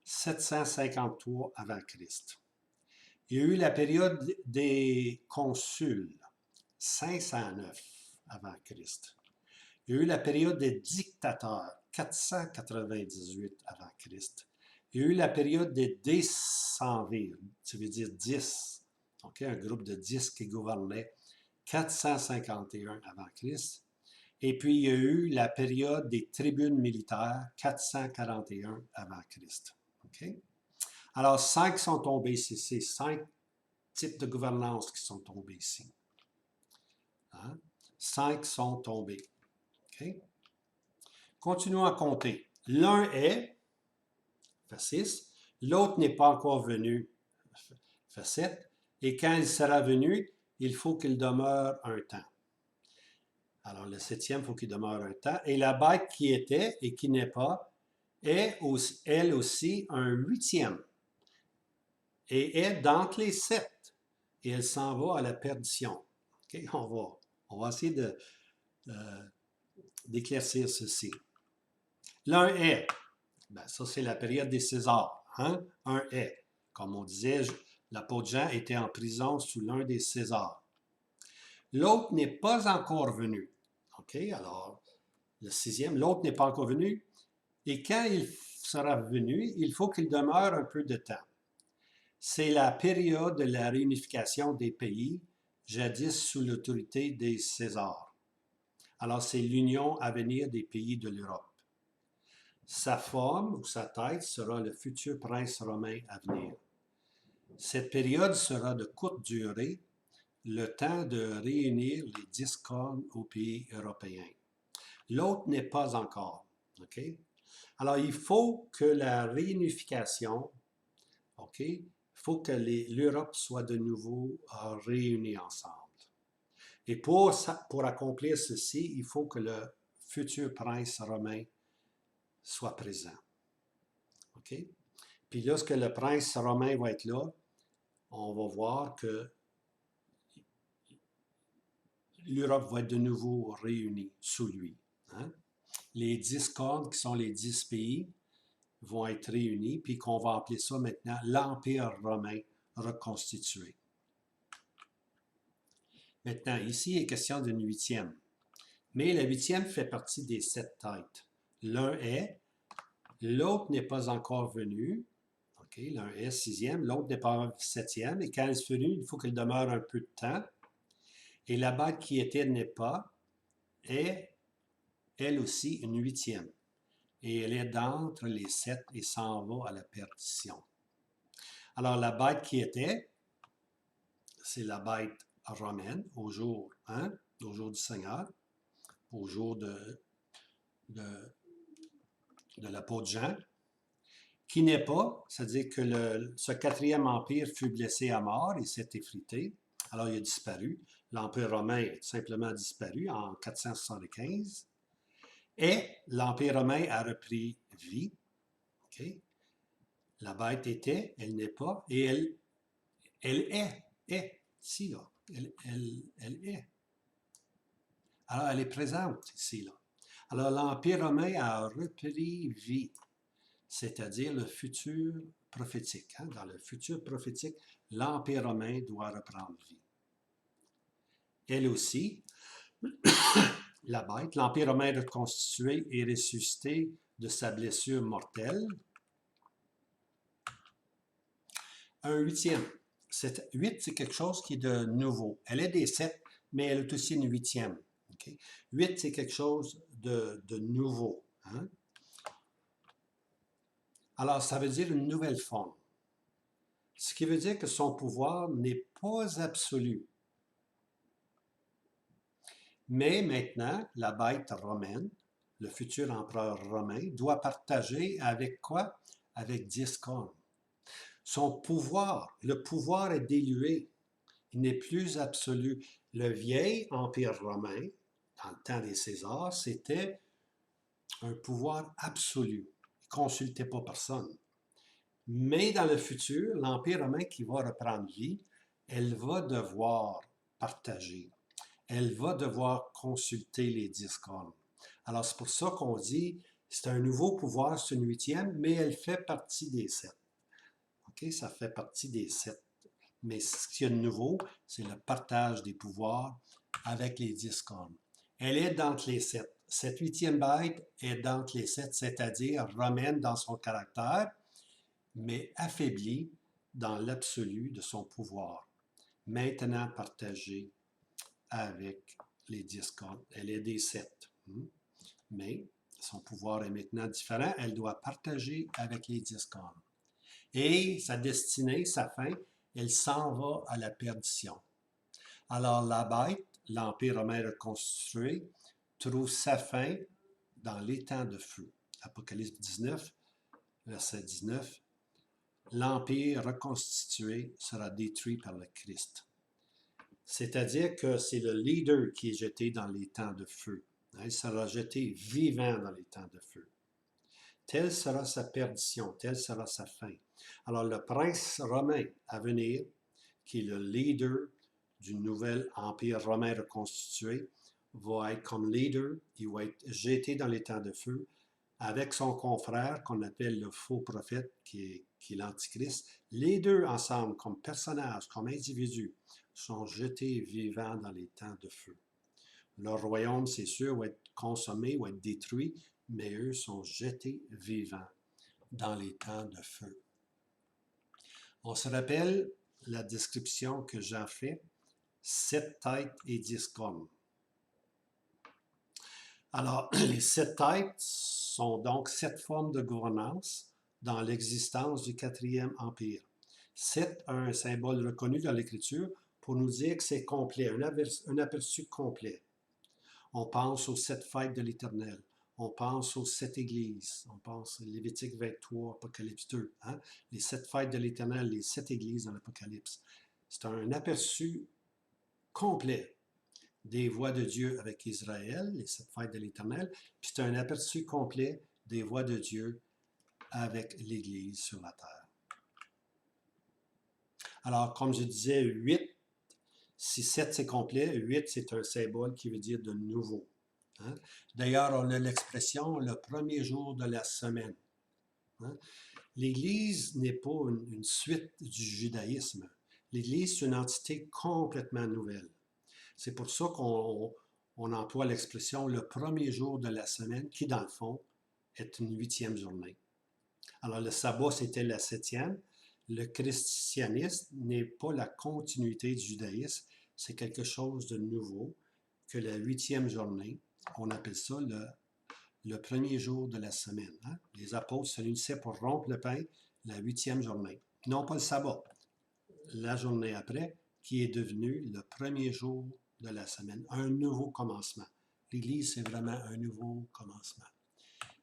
Speaker 1: 753 avant Christ. Il y a eu la période des consuls. 509 avant Christ. Il y a eu la période des dictateurs. 498 avant Christ. Il y a eu la période des décemvirs, ça veut dire 10. Okay? Un groupe de 10 qui gouvernait. 451 avant Christ. Et puis, il y a eu la période des tribunes militaires, 441 avant Christ. Okay? Alors, 5 sont tombés ici. C'est 5 types de gouvernance qui sont tombés ici. Hein? 5 sont tombés. Okay? Continuons à compter. L'un est, fait 6, l'autre n'est pas encore venu, fait 7, et quand il sera venu, il faut qu'il demeure un temps. Alors, le 7e, il faut qu'il demeure un temps. Et la bête qui était et qui n'est pas est elle aussi un 8e. Et est d'entre les 7. Et elle s'en va à la perdition. Okay? On va essayer d'éclaircir ceci. L'un est, ben ça c'est la période des Césars. Hein? Un est. Comme on disait, l'apôtre Jean était en prison sous l'un des Césars. L'autre n'est pas encore venu. OK? Alors, le 6e, l'autre n'est pas encore venu. Et quand il sera venu, il faut qu'il demeure un peu de temps. C'est la période de la réunification des pays, jadis sous l'autorité des Césars. Alors, c'est l'union à venir des pays de l'Europe. Sa forme ou sa tête sera le futur prince romain à venir. Cette période sera de courte durée, le temps de réunir les 10 cornes aux pays européens. L'autre n'est pas encore. Okay? Alors, il faut que la réunification, il faut que l'Europe soit de nouveau réunie ensemble. Et pour accomplir ceci, il faut que le futur prince romain soit présent. OK? Puis lorsque le prince romain va être là, on va voir que l'Europe va être de nouveau réunie sous lui. Hein? Les 10 cornes, qui sont les 10 pays, vont être réunis, puis qu'on va appeler ça maintenant l'Empire romain reconstitué. Maintenant, ici, il est question d'une 8e. Mais la 8e fait partie des 7 têtes. L'un est, l'autre n'est pas encore venu. OK, l'un est 6e, l'autre n'est pas 7e. Et quand il est venu, il faut qu'il demeure un peu de temps. Et la bête qui était n'est pas, est elle aussi une 8e. Et elle est d'entre les 7 et s'en va à la perdition. Alors, la bête qui était, c'est la bête romaine au jour du Seigneur, au jour de, de l'apôtre Jean, qui n'est pas, c'est-à-dire que ce quatrième empire fut blessé à mort et s'est effrité, alors il a disparu. L'Empire romain a simplement disparu en 475, et l'Empire romain a repris vie. Okay? La bête était, elle n'est pas, et elle est, ici, là. Elle est. Alors, elle est présente ici, là. Alors, l'Empire romain a repris vie, c'est-à-dire le futur prophétique. Hein? Dans le futur prophétique, l'Empire romain doit reprendre vie. Elle aussi, la bête, l'Empire romain reconstitué et ressuscité de sa blessure mortelle. Un huitième. 8, c'est quelque chose qui est de nouveau. Elle est des 7, mais elle est aussi une huitième. Okay? 8, c'est quelque chose de nouveau. Hein? Alors, ça veut dire une nouvelle forme. Ce qui veut dire que son pouvoir n'est pas absolu. Mais maintenant, la bête romaine, le futur empereur romain, doit partager avec quoi? Avec 10 cornes. Son pouvoir, le pouvoir est dilué. Il n'est plus absolu. Le vieil empire romain, dans le temps des Césars, c'était un pouvoir absolu. Il ne consultait pas personne. Mais dans le futur, l'Empire romain qui va reprendre vie, elle va devoir partager. Elle va devoir consulter les 10 cornes. Alors, c'est pour ça qu'on dit, c'est un nouveau pouvoir, c'est une huitième, mais elle fait partie des 7. OK? Ça fait partie des 7. Mais ce qu'il y a de nouveau, c'est le partage des pouvoirs avec les 10 cornes. Elle est d'entre les 7. Cette huitième bête est d'entre les 7, c'est-à-dire romaine dans son caractère, mais affaiblie dans l'absolu de son pouvoir, maintenant partagée avec les 10 cornes. Elle est des 7. Mais son pouvoir est maintenant différent. Elle doit partager avec les 10 cornes. Et sa destinée, sa fin, elle s'en va à la perdition. Alors la bête, l'Empire romain reconstruit, trouve sa fin dans l'étang de feu. Apocalypse 19, verset 19. L'Empire reconstitué sera détruit par le Christ. C'est-à-dire que c'est le leader qui est jeté dans l'étang de feu. Il sera jeté vivant dans l'étang de feu. Telle sera sa perdition, telle sera sa fin. Alors le prince romain à venir, qui est le leader du nouvel empire romain reconstitué, va être comme leader, il va être jeté dans l'étang de feu avec son confrère qu'on appelle le faux prophète, qui est l'Antichrist. Les deux ensemble, comme personnages, comme individus, sont jetés vivants dans l'étang de feu. Leur royaume, c'est sûr, va être consommé, va être détruit, mais eux sont jetés vivants dans l'étang de feu. On se rappelle la description que Jean fait, 7 têtes et 10 cornes. Alors, les 7 têtes sont donc 7 formes de gouvernance dans l'existence du quatrième empire. 7 a un symbole reconnu dans l'Écriture pour nous dire que c'est complet, un aperçu complet. On pense aux 7 fêtes de l'Éternel. On pense aux 7 églises. On pense à Lévitique 23, Apocalypse 2. Hein? Les 7 fêtes de l'Éternel, les 7 églises dans l'Apocalypse. C'est un aperçu complet des voies de Dieu avec Israël, les 7 fêtes de l'Éternel, puis c'est un aperçu complet des voies de Dieu avec l'Église sur la terre. Alors, comme je disais, 8, si 7 c'est complet, 8 c'est un symbole qui veut dire de nouveau. Hein? D'ailleurs, on a l'expression le premier jour de la semaine. Hein? L'Église n'est pas une suite du judaïsme. L'Église, c'est une entité complètement nouvelle. C'est pour ça qu'on emploie l'expression le premier jour de la semaine, qui, dans le fond, est une 8e journée. Alors, le sabbat, c'était la 7e. Le christianisme n'est pas la continuité du judaïsme, c'est quelque chose de nouveau, que la 8e journée, on appelle ça le premier jour de la semaine. Hein? Les apôtres se réunissaient pour rompre le pain la 8e journée. Non pas le sabbat, la journée après, qui est devenue le premier jour de la semaine, un nouveau commencement. L'Église, c'est vraiment un nouveau commencement.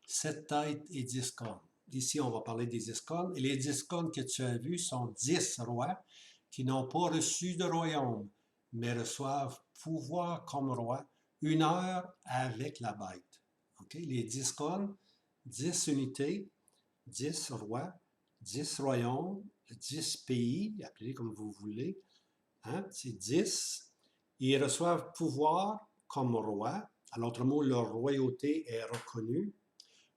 Speaker 1: 7 têtes et 10 cornes. Ici, on va parler des 10 cornes. Et les 10 cornes que tu as vues sont 10 rois qui n'ont pas reçu de royaume, mais reçoivent pouvoir comme roi, une heure avec la bête. Okay? Les 10 cornes, 10 unités, 10 rois, 10 royaumes, 10 pays, appelez comme vous voulez. Hein? C'est 10. Ils reçoivent pouvoir comme roi. À l'autre mot, leur royauté est reconnue.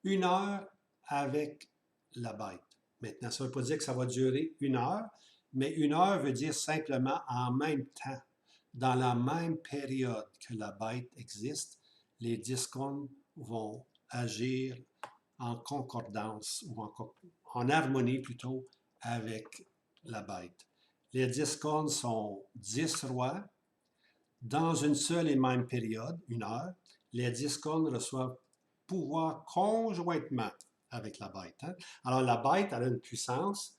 Speaker 1: Une heure avec la bête. Maintenant, ça ne veut pas dire que ça va durer une heure, mais une heure veut dire simplement en même temps, dans la même période que la bête existe, les 10 cônes vont agir en concordance ou en harmonie plutôt avec la bête. Les 10 cônes sont 10 rois dans une seule et même période, une heure. Les 10 cônes reçoivent pouvoir conjointement avec la bête. Hein? Alors la bête, elle a une puissance,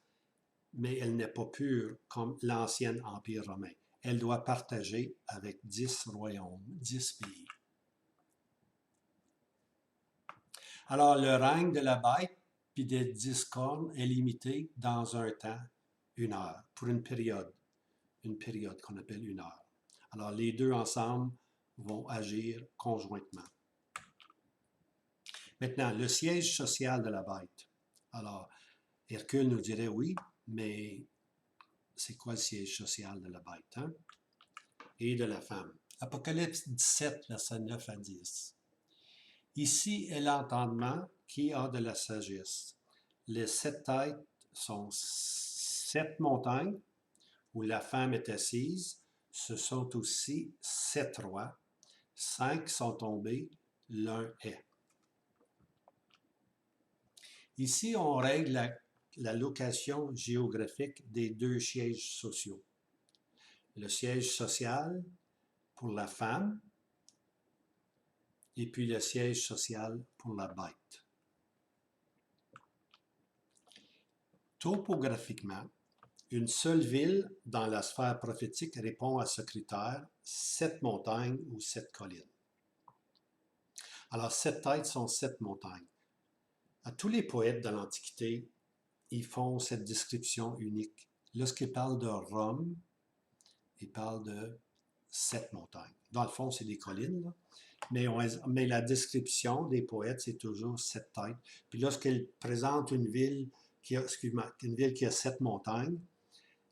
Speaker 1: mais elle n'est pas pure comme l'ancien Empire romain. Elle doit partager avec 10 royaumes, 10 pays. Alors le règne de la bête puis des 10 cornes est limité dans un temps, une heure, pour une période qu'on appelle une heure. Alors les deux ensemble vont agir conjointement. Maintenant, le siège social de la bête. Alors, Hercule nous dirait oui, mais c'est quoi le siège social de la bête? Hein? Et de la femme. Apocalypse 17, versets 9 à 10. Ici est l'entendement qui a de la sagesse. Les 7 têtes sont 7 montagnes où la femme est assise. Ce sont aussi 7 rois. 5 sont tombés, l'un est. Ici, on règle la location géographique des deux sièges sociaux. Le siège social pour la femme et puis le siège social pour la bête. Topographiquement, une seule ville dans la sphère prophétique répond à ce critère, 7 montagnes ou 7 collines. Alors, 7 têtes sont 7 montagnes. À tous les poètes de l'Antiquité, ils font cette description unique. Lorsqu'ils parlent de Rome, ils parlent de 7 montagnes. Dans le fond, c'est des collines, là. Mais la description des poètes, c'est toujours 7 têtes. Puis lorsqu'ils présentent une ville qui a 7 montagnes,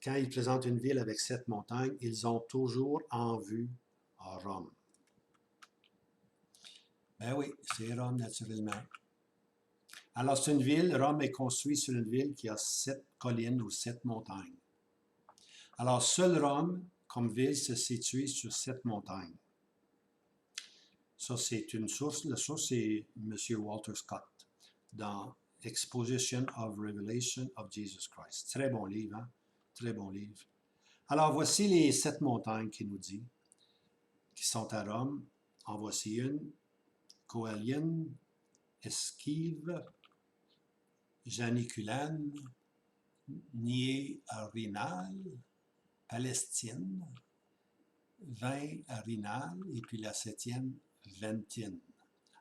Speaker 1: quand ils présentent une ville avec 7 montagnes, ils ont toujours en vue à Rome. Ben oui, c'est Rome naturellement. Alors c'est une ville, Rome est construite sur une ville qui a 7 collines ou 7 montagnes. Alors seul Rome, comme ville, se situe sur 7 montagnes. Ça, c'est une source. La source, c'est M. Walter Scott dans Exposition of Revelation of Jesus Christ. Très bon livre, hein? Très bon livre. Alors, voici les 7 montagnes qu'il nous dit, qui sont à Rome. En voici une. Coalienne, Esquive, Janiculane, Nié-Arinal, Palestine, 20 Arinal, et puis la 7e, Ventine.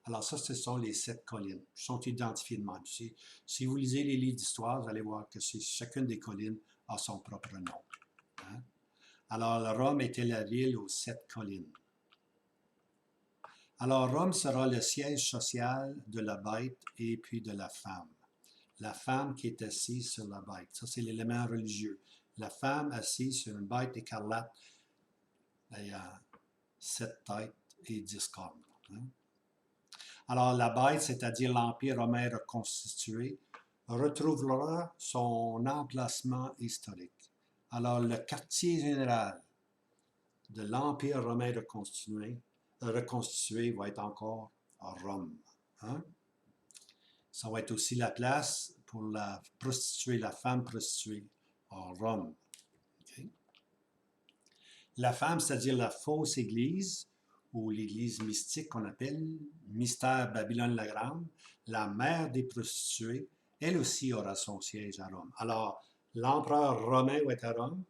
Speaker 1: Alors ça, ce sont les 7 collines. Ils sont identifiés de même. Si vous lisez les livres d'histoire, vous allez voir que chacune des collines a son propre nom. Hein? Alors, Rome était la ville aux 7 collines. Alors, Rome sera le siège social de la bête et puis de la femme. La femme qui est assise sur la bête. Ça, c'est l'élément religieux. La femme assise sur une bête écarlate. Il y a 7 têtes et 10 cornes. Hein? Alors, la bête, c'est-à-dire l'Empire romain reconstitué, retrouvera son emplacement historique. Alors, le quartier général de l'Empire romain reconstitué va être encore à Rome. Hein? Ça va être aussi la place pour la prostituée, la femme prostituée à Rome. Okay? La femme, c'est-à-dire la fausse église, ou l'église mystique qu'on appelle Mystère Babylone la Grande, la mère des prostituées, elle aussi aura son siège à Rome. Alors, l'empereur romain va être à Rome,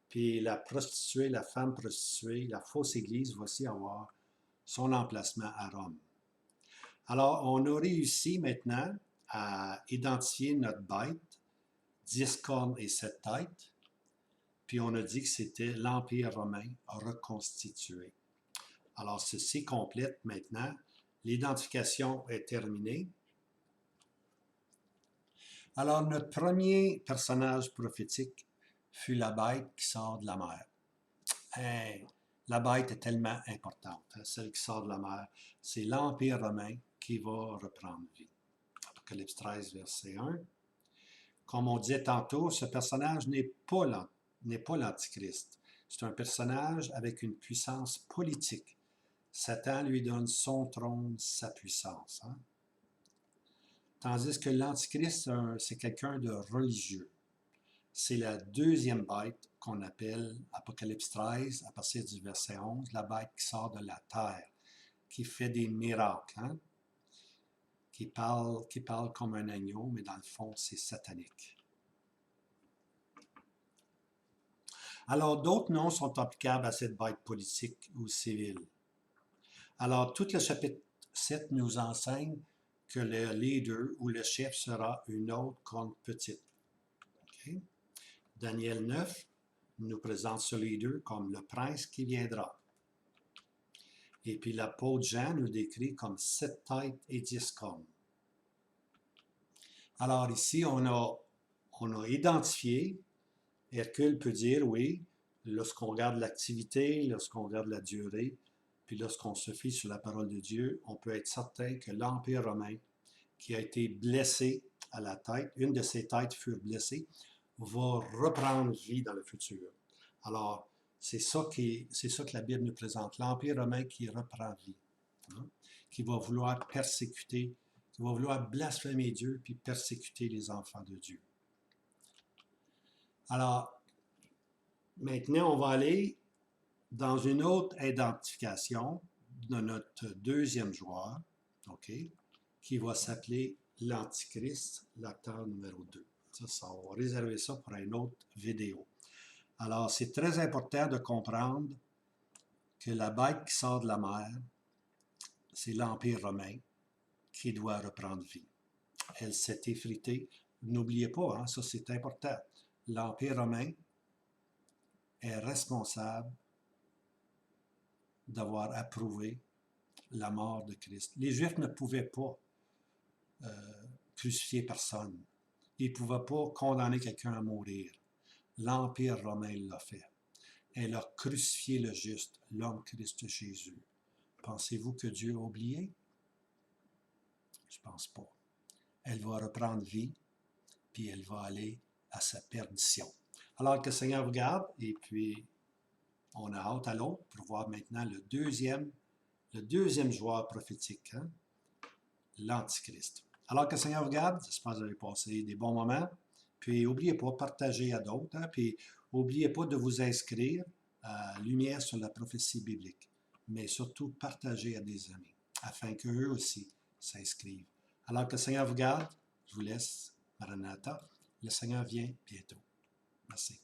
Speaker 1: puis la prostituée, la femme prostituée, la fausse église va aussi avoir son emplacement à Rome. Alors, on a réussi maintenant à identifier notre bête, 10 cornes et 7 têtes, puis on a dit que c'était l'Empire romain reconstitué. Alors, ceci complète maintenant. L'identification est terminée. Alors, notre premier personnage prophétique fut la bête qui sort de la mer. Hey, la bête est tellement importante, hein, celle qui sort de la mer. C'est l'Empire romain qui va reprendre vie. Apocalypse 13, verset 1. Comme on disait tantôt, ce personnage n'est pas l'Antichrist. C'est un personnage avec une puissance politique. Satan lui donne son trône, sa puissance. Hein? Tandis que l'Antichrist, c'est quelqu'un de religieux. C'est la deuxième bête qu'on appelle, Apocalypse 13, à partir du verset 11, la bête qui sort de la terre, qui fait des miracles, hein? qui parle comme un agneau, mais dans le fond, c'est satanique. Alors, d'autres noms sont applicables à cette bête politique ou civile. Alors, tout le chapitre 7 nous enseigne que le leader ou le chef sera une autre corne petite. Okay? Daniel 9 nous présente ce leader comme le prince qui viendra. Et puis l'apôtre Jean nous décrit comme 7 têtes et 10 cornes. Alors ici, on a identifié, Hercule peut dire, oui, lorsqu'on regarde l'activité, lorsqu'on regarde la durée, puis lorsqu'on se fie sur la parole de Dieu, on peut être certain que l'Empire romain, qui a été blessé à la tête, une de ses têtes furent blessées, va reprendre vie dans le futur. Alors, c'est ça que la Bible nous présente, l'Empire romain qui reprend vie, hein, qui va vouloir persécuter, qui va vouloir blasphémer Dieu puis persécuter les enfants de Dieu. Alors, maintenant, on va aller dans une autre identification de notre deuxième joueur, OK, qui va s'appeler l'Antichrist, l'acteur numéro 2. Ça, on va réserver ça pour une autre vidéo. Alors, c'est très important de comprendre que la bête qui sort de la mer, c'est l'Empire romain qui doit reprendre vie. Elle s'est effritée. N'oubliez pas, hein, ça c'est important. L'Empire romain est responsable d'avoir approuvé la mort de Christ. Les Juifs ne pouvaient pas crucifier personne. Ils ne pouvaient pas condamner quelqu'un à mourir. L'Empire romain l'a fait. Elle a crucifié le juste, l'homme Christ Jésus. Pensez-vous que Dieu a oublié? Je ne pense pas. Elle va reprendre vie, puis elle va aller à sa perdition. Alors que le Seigneur vous garde, et puis on a hâte à l'autre pour voir maintenant le deuxième joueur prophétique, hein? L'Antichrist. Alors que le Seigneur vous garde, j'espère que vous avez passé des bons moments. Puis n'oubliez pas, partagez à d'autres. Hein? Puis n'oubliez pas de vous inscrire à Lumière sur la prophétie biblique. Mais surtout, partagez à des amis, afin qu'eux aussi s'inscrivent. Alors que le Seigneur vous garde, je vous laisse. Maranatha. Le Seigneur vient bientôt. Merci.